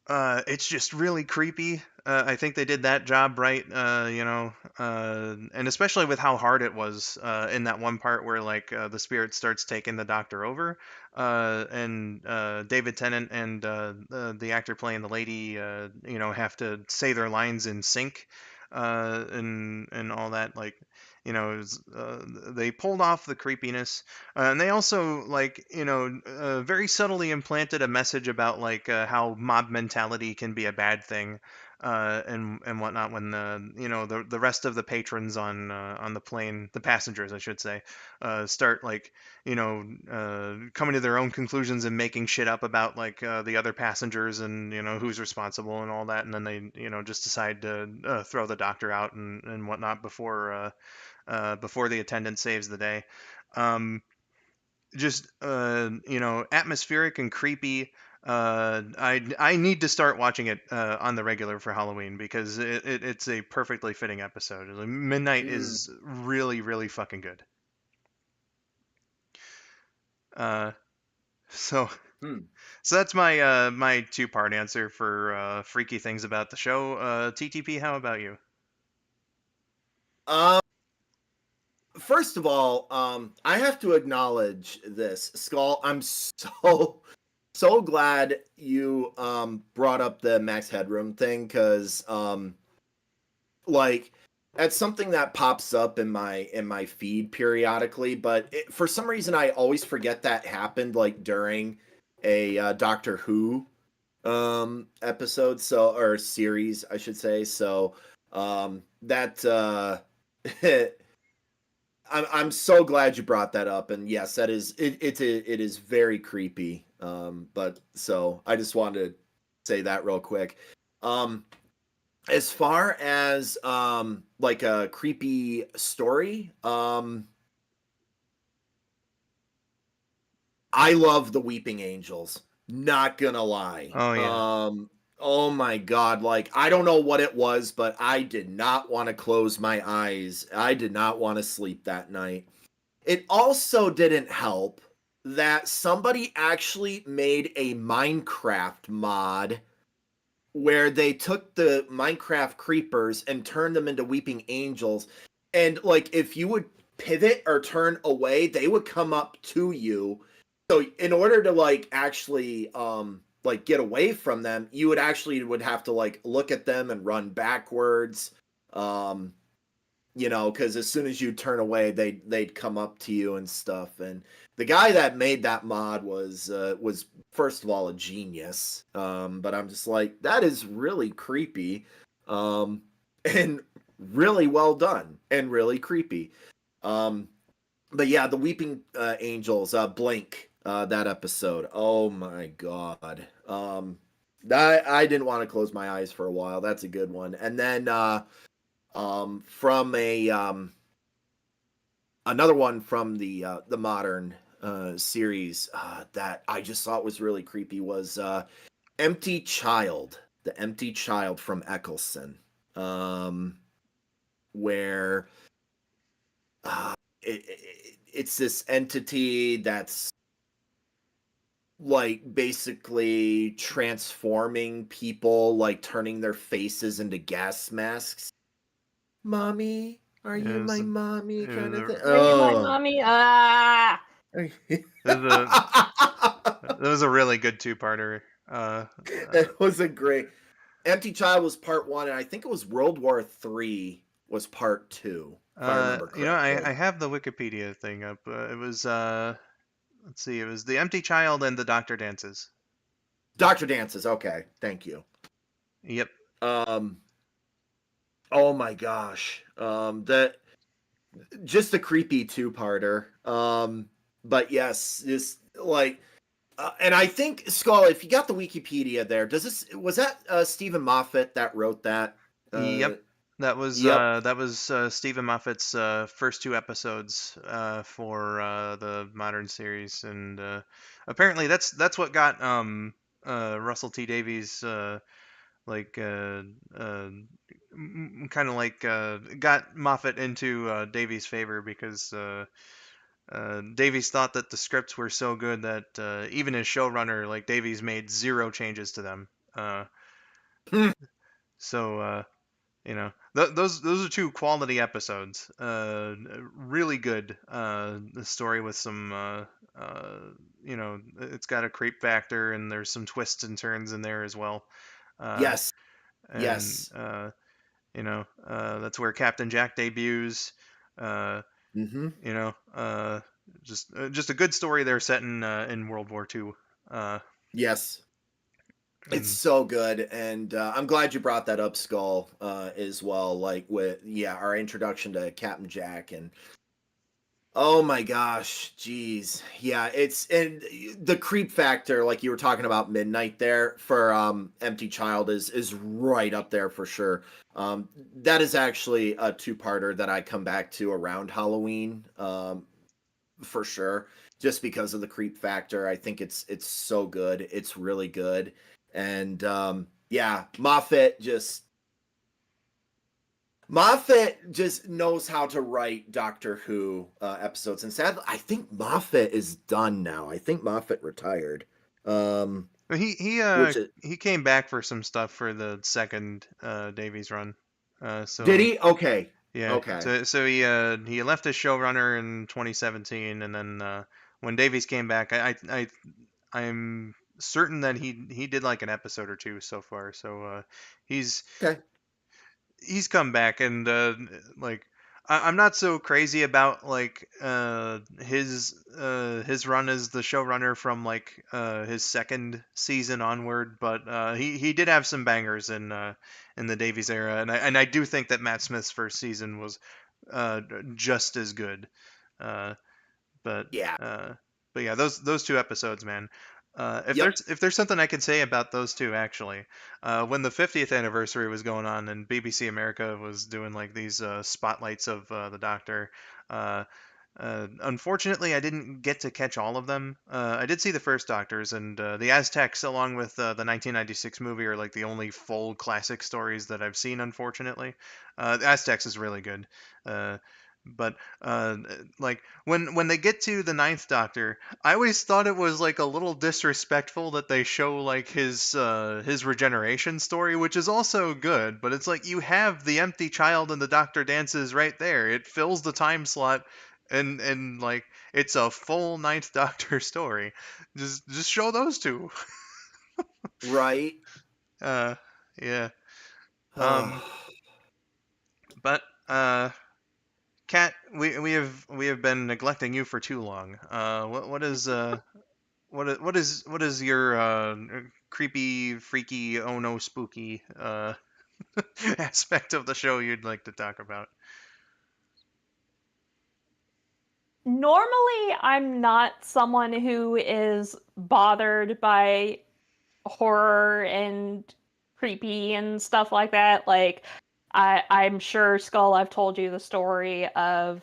it's just really creepy. I think they did that job right, and especially with how hard it was in that one part where like the spirit starts taking the doctor over, and David Tennant and the actor playing the lady, have to say their lines in sync, and all that. Like, they pulled off the creepiness, and they also like very subtly implanted a message about like how mob mentality can be a bad thing. and whatnot when the rest of the patrons on the plane, the passengers I should say, start like coming to their own conclusions and making shit up about like the other passengers and who's responsible and all that, and then they just decide to throw the doctor out and whatnot before the attendant saves the day. Just atmospheric and creepy. I need to start watching it on the regular for Halloween because it's a perfectly fitting episode. Like, Midnight Mm, is really really fucking good. Uh, so hmm. so that's my my two-part answer for freaky things about the show. TTP, how about you? Um, First of all, I have to acknowledge this, Skull. I'm so glad you brought up the Max Headroom thing because like that's something that pops up in my feed periodically, but for some reason I always forget that happened like during a Doctor Who episode, so or series I should say. So that I'm so glad you brought that up, and yes, that is it is very creepy. But so I just wanted to say that real quick. Um, as far as like a creepy story, I love the Weeping Angels. Not gonna lie. Oh yeah. Oh my god, like I don't know what it was, but I did not want to close my eyes. I did not want to sleep that night. It also didn't help that somebody actually made a Minecraft mod where they took the Minecraft creepers and turned them into weeping angels. And like if you would pivot or turn away, they would come up to you. So in order to like actually like get away from them, you would have to like look at them and run backwards. Um because as soon as you turn away, they'd come up to you and stuff. And the guy that made that mod was first of all a genius. But I'm just like that is really creepy, and really well done and really creepy. Um, but yeah, the Weeping Angels, Blink, that episode. Oh my god. I didn't want to close my eyes for a while. That's a good one. And then from a another one from the modern series that I just thought was really creepy was Empty Child, the Empty Child from Eccleston, where it's this entity that's like basically transforming people, like turning their faces into gas masks. Mommy, are It you was my a, mommy it was kind of a, thing? Are you my Oh. mommy? Ah! it was a that was a really good two-parter. Uh, It was a great Empty Child was part one, and I think it was World War III was part two, if I remember I correctly. have the Wikipedia thing up. It was let's see, it was the Empty Child and the Doctor Dances. Dr. Dances, okay, thank you. Yep. Um oh my gosh. That just a creepy two-parter. But yes, this like and I think Skull, if you got the Wikipedia there, does this was that Stephen Moffat that wrote that? Yep. Uh yep. That was Stephen Moffat's first two episodes for the modern series, and apparently that's what got Russell T Davies like kind of like got Moffat into Davies' favor because Davies thought that the scripts were so good that even as showrunner, like Davies made zero changes to them. Uh, so those are two quality episodes. Really good. The story with some it's got a creep factor and there's some twists and turns in there as well. Uh, Yes. and Yes. that's where Captain Jack debuts. Uh, Mhm. you know, just a good story there set in World War II. Uh, Yes. It's And so good, and I'm glad you brought that up, Skull, as well. Like with our introduction to Captain Jack, and oh my gosh, geez, yeah, it's and the creep factor, like you were talking about Midnight there for Empty Child is right up there for sure. That is actually a two-parter that I come back to around Halloween, for sure, just because of the creep factor. I think it's so good. It's really good. And yeah, Moffat just knows how to write Doctor Who episodes. And sadly, I think Moffat is done now. I think Moffat retired. Um, he he uh which is, he came back for some stuff for the second Davies run. did So he? Okay, yeah, okay, so he left as showrunner in 2017, and then when Davies came back, I'm certain that he did like an episode or two so far. So he's okay. he's come back, and like I'm not so crazy about like his run as the showrunner from like his second season onward, but he did have some bangers in the Davies era, and I do think that Matt Smith's first season was uh, just as good. Uh, but Yeah. uh, but yeah, those two episodes, man. Yep. If there's something I can say about those two, actually, when the 50th anniversary was going on and BBC America was doing like these spotlights of the Doctor, uh, unfortunately, I didn't get to catch all of them. I did see the first Doctors, and the Aztecs, along with the 1996 movie, are like the only full classic stories that I've seen. Unfortunately, the Aztecs is really good, uh, but like when they get to the Ninth Doctor, I always thought it was like a little disrespectful that they show like his regeneration story, which is also good. But it's like you have the empty child and the Doctor dances right there. It fills the time slot and like it's a full Ninth Doctor story. Just show those two. Right. Uh, yeah. Um, Oh, but Kat, we have been neglecting you for too long. What is what is your creepy, freaky, oh no, spooky aspect of the show you'd like to talk about? Normally, I'm not someone who is bothered by horror and creepy and stuff like that. Like, I'm sure, Skull, I've told you the story of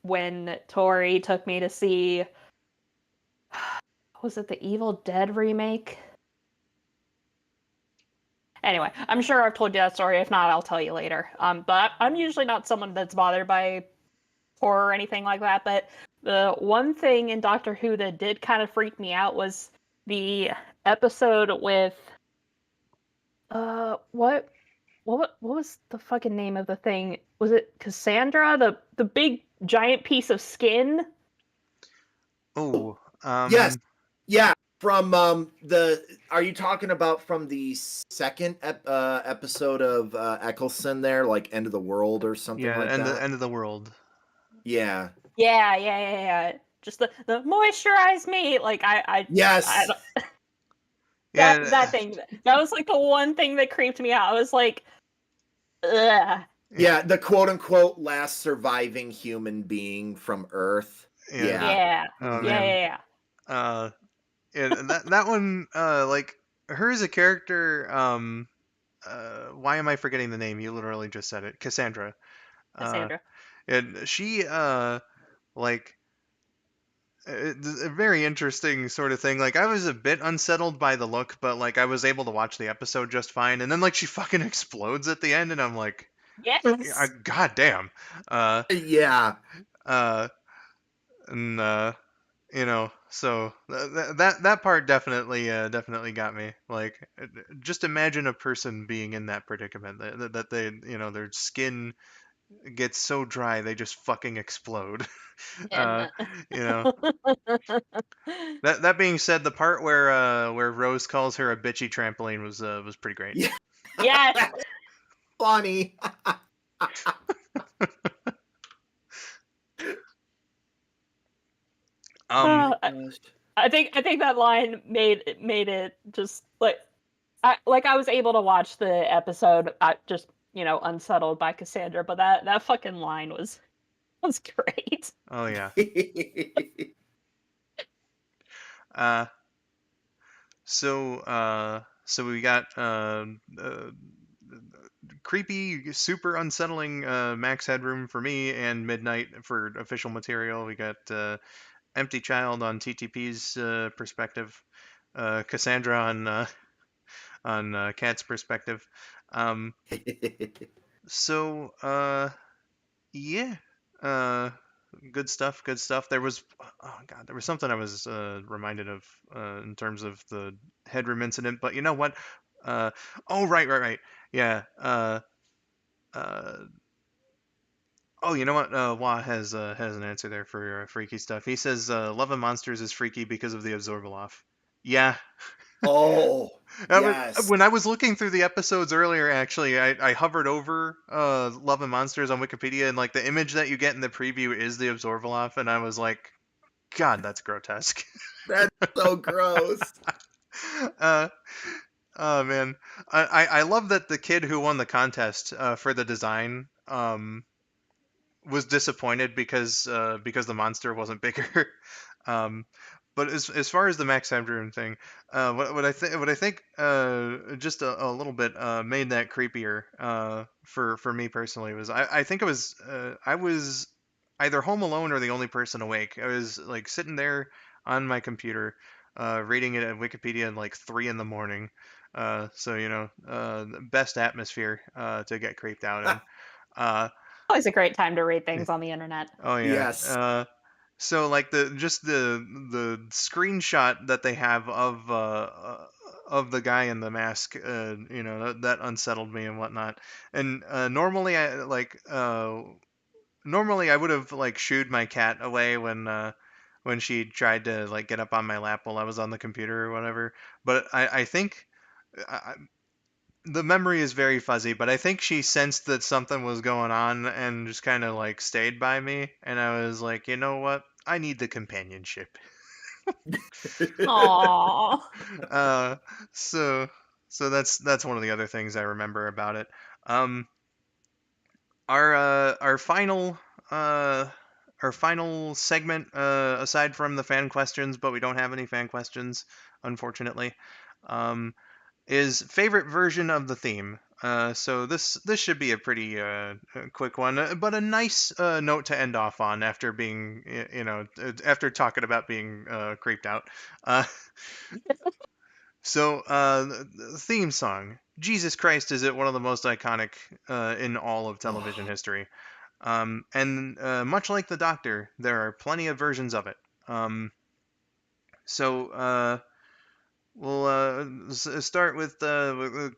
when Tori took me to see, was it the Evil Dead remake? Anyway, I'm sure I've told you that story. If not, I'll tell you later. But I'm usually not someone that's bothered by horror or anything like that. But the one thing in Doctor Who that did kind of freak me out was the episode with what was the fucking name of the thing? Was it Cassandra? The big giant piece of skin? Oh, yes. Yeah. From the are you talking about from the second episode of Eccleston there, like End of the World or something yeah, like that? end of the world. Yeah. Yeah. Just the moisturized meat. Like I Yes. that Yeah, thing. That was like the one thing that creeped me out. I was like, ugh. yeah, Yeah, the quote unquote last surviving human being from Earth. yeah. Yeah. Yeah. Oh Mhm. man. Yeah. Uh, and that one, like her as a character, why am I forgetting the name? You literally just said it, Cassandra. Uh, Cassandra. and she, like it's a very interesting sort of thing. Like I was a bit unsettled by the look, but like I was able to watch the episode just fine. And then like she fucking explodes at the end, and I'm like, Yes. God damn. Uh, Yeah. uh, and you know, so that part definitely definitely got me. Like, just imagine a person being in that predicament that they their skin gets so dry they just fucking explode. uh, And you know. That being said, the part where Rose calls her a bitchy trampoline was pretty great. Yeah. yes. That's funny. Um, Uh, I think that line made it just like I was able to watch the episode, just unsettled by Cassandra, but that fucking line was great. Oh yeah. Uh, so we got creepy, super unsettling Max Headroom for me and Midnight for official material. We got Empty Child on TTP's perspective, Cassandra on Cat's perspective. Um, so yeah, uh, good stuff. Good stuff. There was oh god, there was something I was reminded of in terms of the Headroom incident. But you know what? Uh, oh right. Yeah. Uh, Oh, you know what? Wah has an answer there for freaky stuff. He says, "Love and Monsters is freaky because of the Absorbaloff." Yeah, Oh, that was, yes. when I was looking through the episodes earlier. Actually, I hovered over Love and Monsters on Wikipedia, and like the image that you get in the preview is the Absorbaloff, and I was like, God, that's grotesque. That's so gross. uh, oh man, I love that the kid who won the contest for the design was disappointed because the monster wasn't bigger. um, but as far as the Max Headroom thing, what I think just a little bit made that creepier for me personally was I think I was either home alone or the only person awake. I was like sitting there on my computer reading it at Wikipedia at like 3 in the morning. So best atmosphere to get creeped out in. Uh, Always a great time to read things on the internet. Oh yeah. Yes. So like the screenshot that they have of the guy in the mask, that unsettled me and whatnot. And normally I would have like shooed my cat away when she tried to like get up on my lap while I was on the computer or whatever. But I think the memory is very fuzzy, but I think she sensed that something was going on and just kind of like stayed by me. And I was like, you know what? I need the companionship. Aww. Uh, so that's one of the other things I remember about it. Um, our final uh our final segment, aside from the fan questions, but we don't have any fan questions, unfortunately. Um, is favorite version of the theme. So this should be a pretty quick one, but a nice note to end off on after being after talking about being creeped out. Uh, the theme song, Jesus Christ, is it one of the most iconic in all of television Oh, history? And much like the Doctor, there are plenty of versions of it. Um, so We'll start with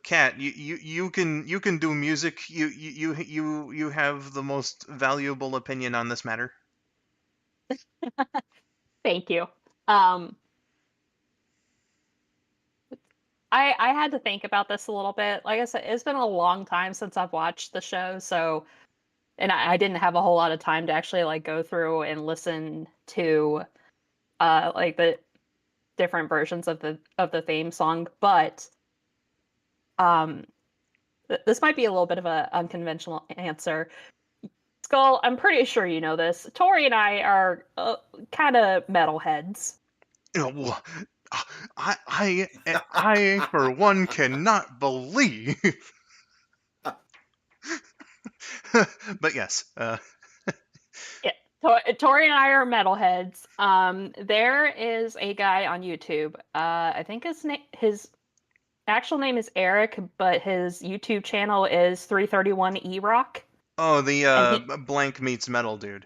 Kat. You can do music. You have the most valuable opinion on this matter. Thank you. Um, I had to think about this a little bit. Like I said, it's been a long time since I've watched the show, so and I didn't have a whole lot of time to actually like go through and listen to like the different versions of the theme song. But um, this might be a little bit of an unconventional answer. Skull, I'm pretty sure you know this. Tori and I are kind of metalheads. Well, I for one cannot believe. But yes, Yeah, Tori and I are metalheads. There is a guy on YouTube. I think his actual name is Eric, but his YouTube channel is 331 E Rock, oh, the and he blank meets metal dude.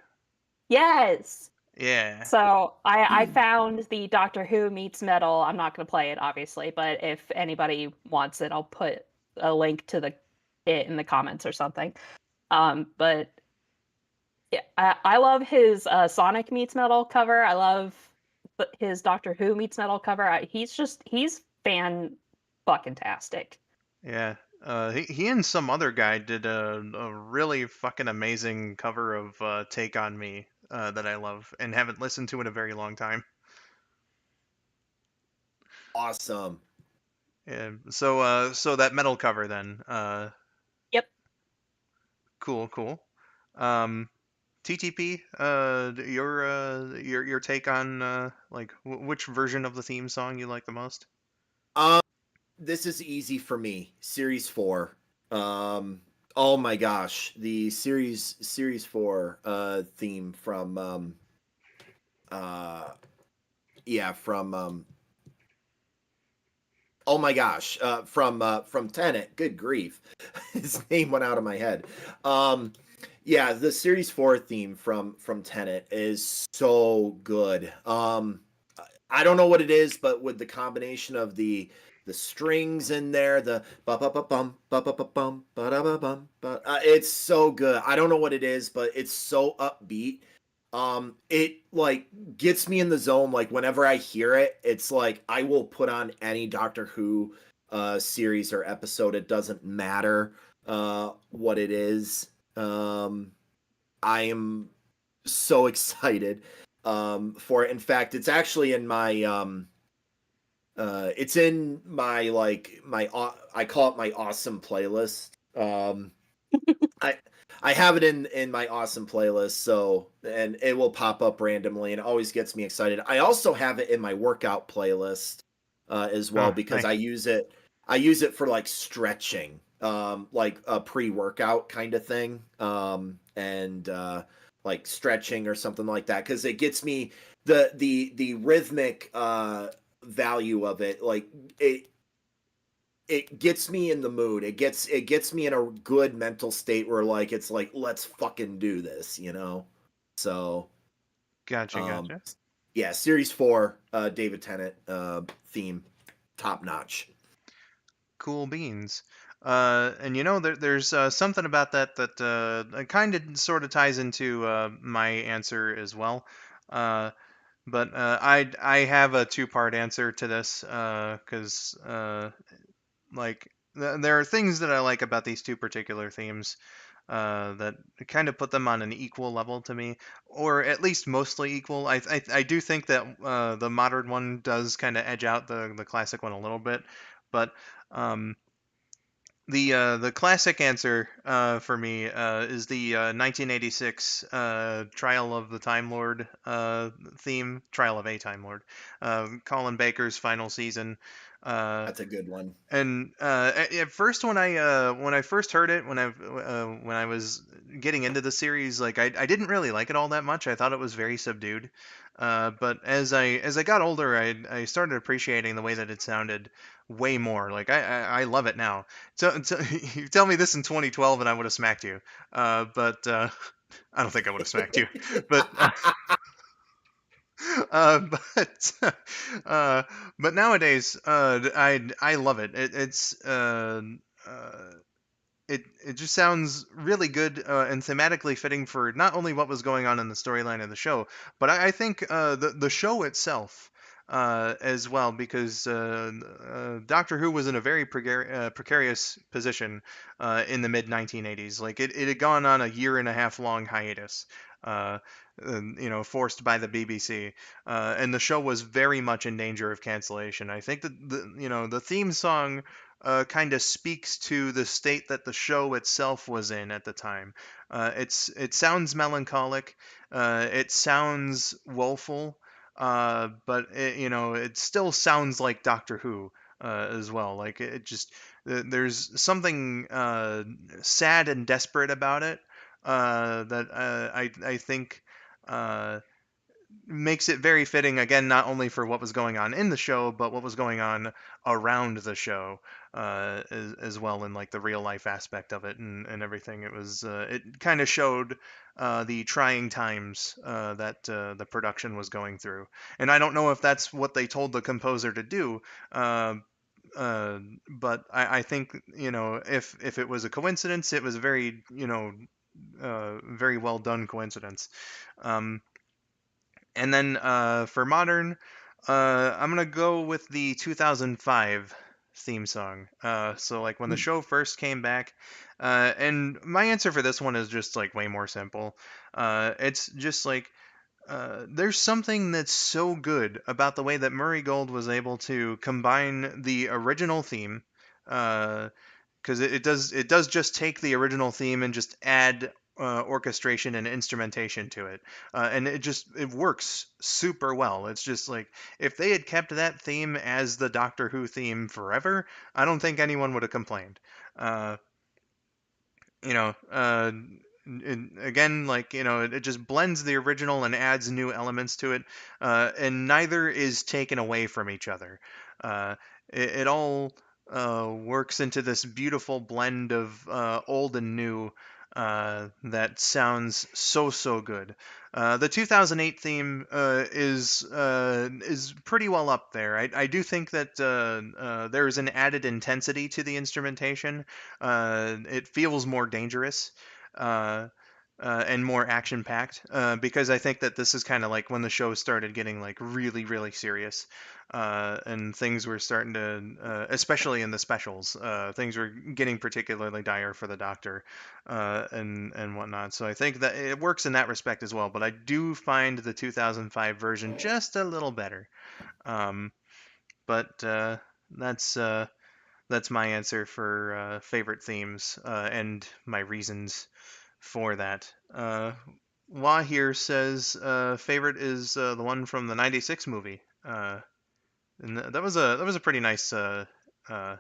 yes. Yeah, So I found the Doctor Who meets metal. I'm not going to play it, obviously, but if anybody wants it, I'll put a link to it in the comments or something. But yeah, I love his Sonic meets metal cover. I love his Doctor Who meets metal cover. He's fan fucking tastic. yeah. He and some other guy did a really fucking amazing cover of "Take on Me" that I love and haven't listened to in a very long time. awesome. So that metal cover then. Yep. Cool, cool. Um, TTP, your take on like which version of the theme song you like the most? Um, this is easy for me. Series 4. Um, oh my gosh, the series 4 theme from uh yeah, from oh my gosh, from Tenet. Good grief. His name went out of my head. Um yeah, the series 4 theme from Tenet is so good. I don't know what it is, but with the combination of the strings in there, the ba ba ba bum ba ba ba bum ba da ba bum ba, it's so good. I don't know what it is, but it's so upbeat. It like gets me in the zone. Like whenever I hear it, it's like I will put on any Doctor Who series or episode. It doesn't matter what it is. I am so excited for it. In fact, it's actually in my it's in my like my I call it my awesome playlist. I I have it in my awesome playlist, so and it will pop up randomly and it always gets me excited. I also have it in my workout playlist as well Oh, because nice. I use it for like stretching, like a pre-workout kind of thing, and like stretching or something like that because it gets me the rhythmic value of it, like it it gets me in the mood. It gets me in a good mental state where like it's like let's fucking do this, you know. So Gotcha, um gotcha. yeah, series 4 David Tennant theme, top notch. Cool beans. And there's something about that kind of sort of ties into my answer as well. But I have a two-part answer to this because like there are things that I like about these two particular themes that kind of put them on an equal level to me, or at least mostly equal. I do think that the modern one does kind of edge out the classic one a little bit, but um, the classic answer for me is the 1986 Trial of the Time Lord theme, Trial of a Time Lord, Colin Baker's final season. Uh, That's a good one. and at first, when I first heard it, when I was getting into the series, like I didn't really like it all that much. I thought it was very subdued. But as I got older, I started appreciating the way that it sounded way more. Like I love it now. So you tell me this in 2012, and I would have smacked you. But I don't think I would have smacked you. But uh, but uh, but nowadays, I love it. Uh, it just sounds really good and thematically fitting for not only what was going on in the storyline of the show, but I think the show itself as well, because Doctor Who was in a very precarious position in the mid 1980s. Like it had gone on a year and a half long hiatus. Uh, Forced by the BBC, and the show was very much in danger of cancellation. I think that the theme song kind of speaks to the state that the show itself was in at the time. It sounds melancholic, it sounds woeful, but it still sounds like Doctor Who as well. Like it just there's something sad and desperate about it that I think. Uh, Makes it very fitting again, not only for what was going on in the show but what was going on around the show as well, in like the real life aspect of it and everything. It kind of showed the trying times that the production was going through, and I don't know if that's what they told the composer to do. uh, uh, but I think if it was a coincidence, it was a very very well done coincidence. um, and then for modern, I'm gonna go with the 2005 theme song. So like when the Hmm. show first came back, and my answer for this one is just like way more simple. It's just like there's something that's so good about the way that Murray Gold was able to combine the original theme, because it does just take the original theme and just add orchestration and instrumentation to it, and it works super well. It's just like if they had kept that theme as the Doctor Who theme forever, I don't think anyone would have complained. Uh, you know, again, like, it just blends the original and adds new elements to it, and neither is taken away from each other. It all works into this beautiful blend of old and new that sounds so good. The 2008 theme is pretty well up there. I do think that there is an added intensity to the instrumentation. It feels more dangerous. Uh, and more action packed, because I think that this is kind of like when the show started getting like really serious, and things were starting to, especially in the specials, things were getting particularly dire for the Doctor, and whatnot. So I think that it works in that respect as well. But I do find the 2005 version just a little better. Um, but that's uh, that's my answer for favorite themes, and my reasons for that. Wah here says favorite is the one from the '96 movie, and that was a pretty nice uh, uh,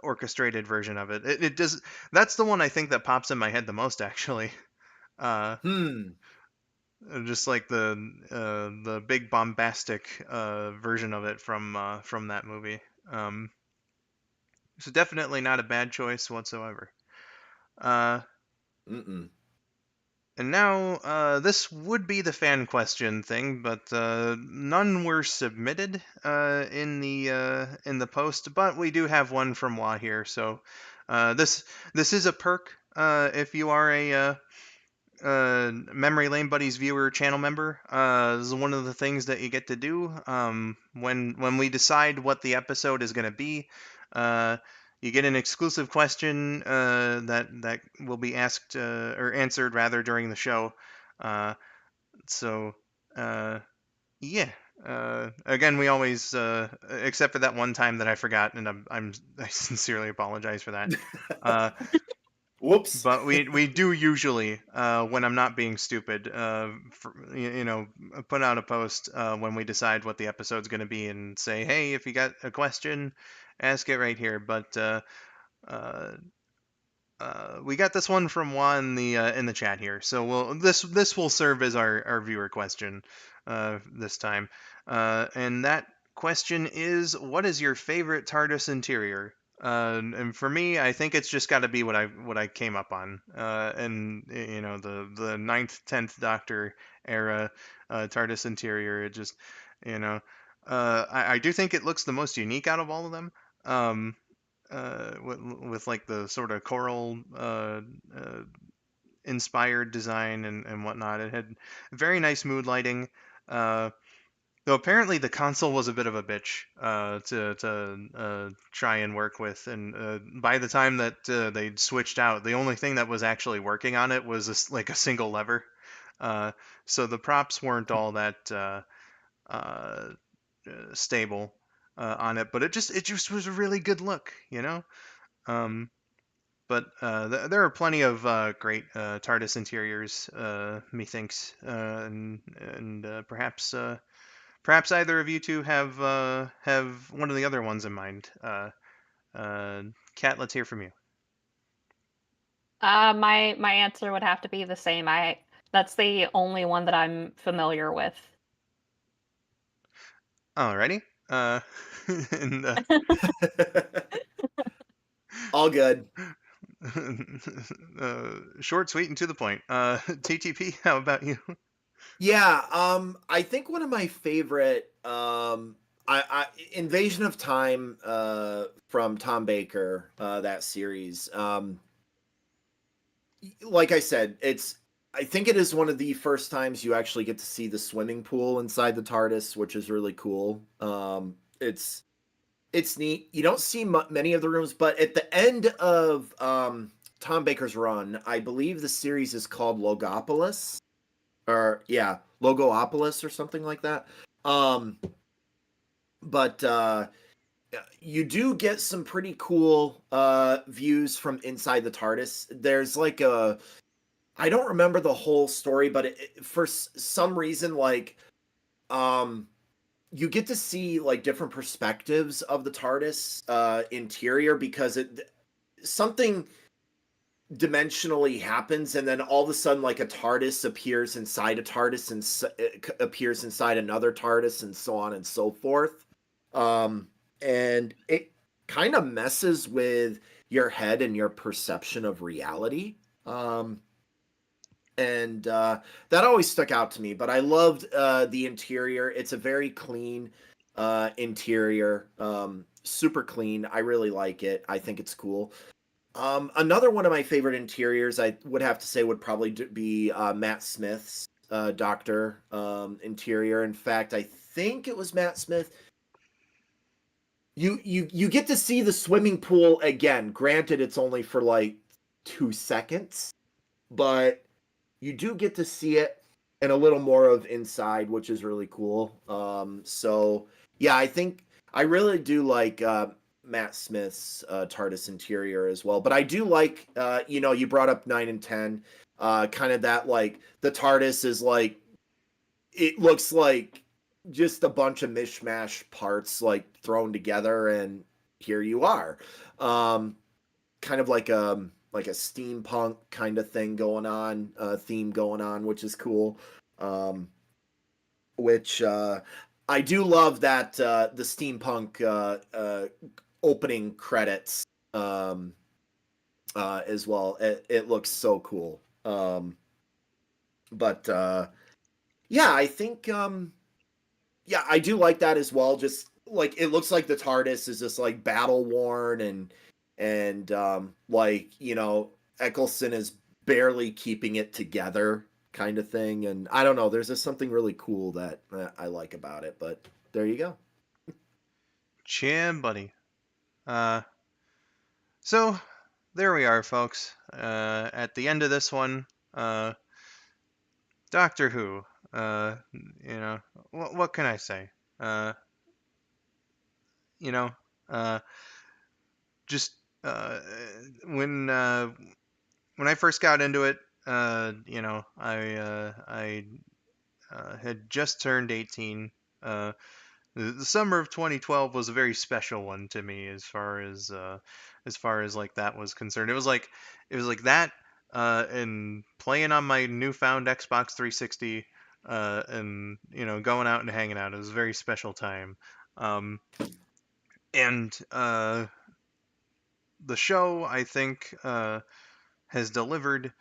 orchestrated version of it. It does That's the one I think that pops in my head the most, actually. Uh, Hmm. just like the big bombastic version of it from that movie. So definitely not a bad choice whatsoever. Uh, Mm-mm. And now, this would be the fan question thing, but none were submitted in the post. But we do have one from Wah here, so this is a perk if you are a Memory Lane Buddies viewer channel member. This is one of the things that you get to do when we decide what the episode is going to be. Uh, you get an exclusive question that will be asked or answered rather during the show. Uh, so uh, yeah. Again, we always, except for that one time that I forgot, and I sincerely apologize for that. Uh, Whoops. but we do usually, when I'm not being stupid, put out a post when we decide what the episode's going to be and say, hey, if you got a question, ask it right here. But uh, we got this one from Juan in the chat here, so this will serve as our viewer question this time, and that question is, what is your favorite TARDIS interior? And for me, I think it's just got to be what I came up on, and the ninth, 10th Doctor era TARDIS interior. It just, you know, I do think it looks the most unique out of all of them. Um, with like the sort of choral uh, inspired design and whatnot. It had very nice mood lighting. Uh, though apparently the console was a bit of a bitch to try and work with, and by the time that they'd switched out, the only thing that was actually working on it was like a single lever. Uh, so the props weren't all that uh, stable on it, but it just was a really good look, you know. Um, but there are plenty of great TARDIS interiors, methinks, and perhaps either of you two have one of the other ones in mind. Uh, Kat, let's hear from you. My answer would have to be the same. That's the only one that I'm familiar with. Alrighty. And All good. short, sweet, and to the point. TTP, how about you? Yeah, I think one of my favorite I Invasion of Time from Tom Baker, that series. Like I said, I think it is one of the first times you actually get to see the swimming pool inside the TARDIS, which is really cool. It's neat. You don't see many of the rooms, but at the end of Tom Baker's run, I believe the series is called Logopolis. or yeah, Logoopolis or something like that. Um, but you do get some pretty cool views from inside the TARDIS. There's like a I don't remember the whole story, but for some reason, like um, you get to see like different perspectives of the TARDIS interior because it something dimensionally happens, and then all of a sudden, like a TARDIS appears inside a TARDIS, and it appears inside another TARDIS, and so on and so forth. Um, and it kind of messes with your head and your perception of reality. Um, and that always stuck out to me. But I loved the interior. It's a very clean interior, super clean. I really like it. I think it's cool. Another one of my favorite interiors, I would have to say, would probably be Matt Smith's Doctor interior. In fact, I think it was Matt Smith. You get to see the swimming pool again. Granted, it's only for like 2 seconds, but you do get to see it and a little more of inside, which is really cool. So yeah, I think I really do like Matt Smith's TARDIS interior as well. But I do like, you brought up 9 and 10, kind of that like the TARDIS is like it looks like just a bunch of mishmash parts like thrown together, and here you are. Um, Kind of like a steampunk kind of thing going on, theme going on, which is cool. Um, which I do love that the steampunk opening credits um, as well. It looks so cool. But yeah, I think yeah, I do like that as well. Just like it looks like the TARDIS is just like battle worn, and like Eccleston is barely keeping it together, kind of thing. And I don't know, there's just something really cool that I like about it. But there you go. Chim, buddy. Uh, so there we are, folks. At the end of this one, uh, Doctor Who. What can I say? Uh, you know, uh, just when when I first got into it, I had just turned 18. Uh, the summer of 2012 was a very special one to me as far as like that was concerned. It was like that and playing on my newfound Xbox 360 and going out and hanging out. It was a very special time. And the show, I think, has delivered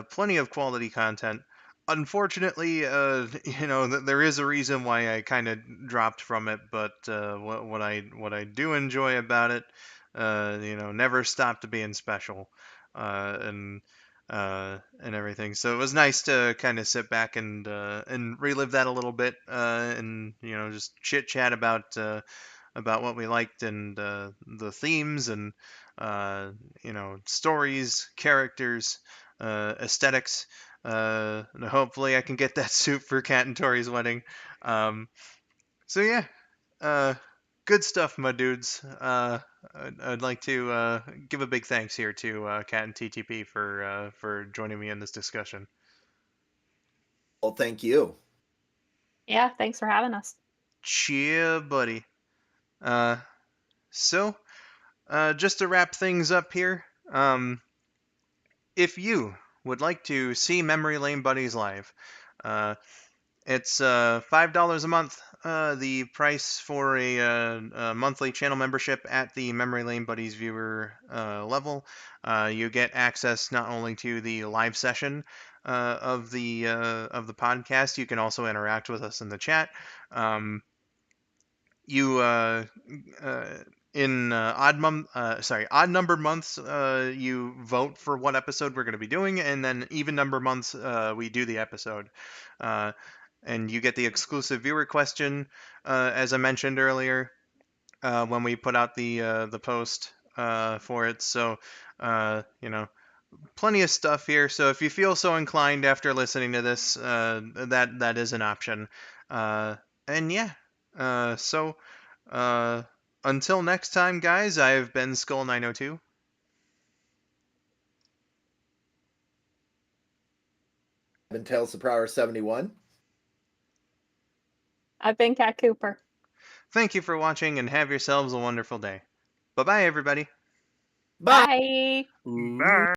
plenty of quality content. Unfortunately, there is a reason why I kind of dropped from it, but what I do enjoy about it, never stopped being special, and and everything. So it was nice to kind of sit back and relive that a little bit, and just chit chat about what we liked and the themes and stories, characters, aesthetics. And hopefully, I can get that suit for Kat and Tori's wedding. Um, so yeah, uh, good stuff, my dudes. I'd like to give a big thanks here to Kat and TTP for joining me in this discussion. Well, thank you. Yeah, thanks for having us. Cheer, buddy. Uh, so, just to wrap things up here, if you would like to see Memory Lane Buddies live, uh, it's $5 a month. The price for a monthly channel membership at the Memory Lane Buddies viewer level. You get access not only to the live session of the podcast. You can also interact with us in the chat. You uh, in odd numbered months, you vote for what episode we're going to be doing, and then even number months, we do the episode. Uh, and you get the exclusive viewer question, as I mentioned earlier, when we put out the post for it. So, plenty of stuff here. So if you feel so inclined after listening to this, that is an option. And yeah, so uh, until next time, guys, I have been Skull 902. Been Tales of Power 71. I've been Cat Cooper. Thank you for watching, and have yourselves a wonderful day. Bye bye, everybody. Bye. Bye. Bye.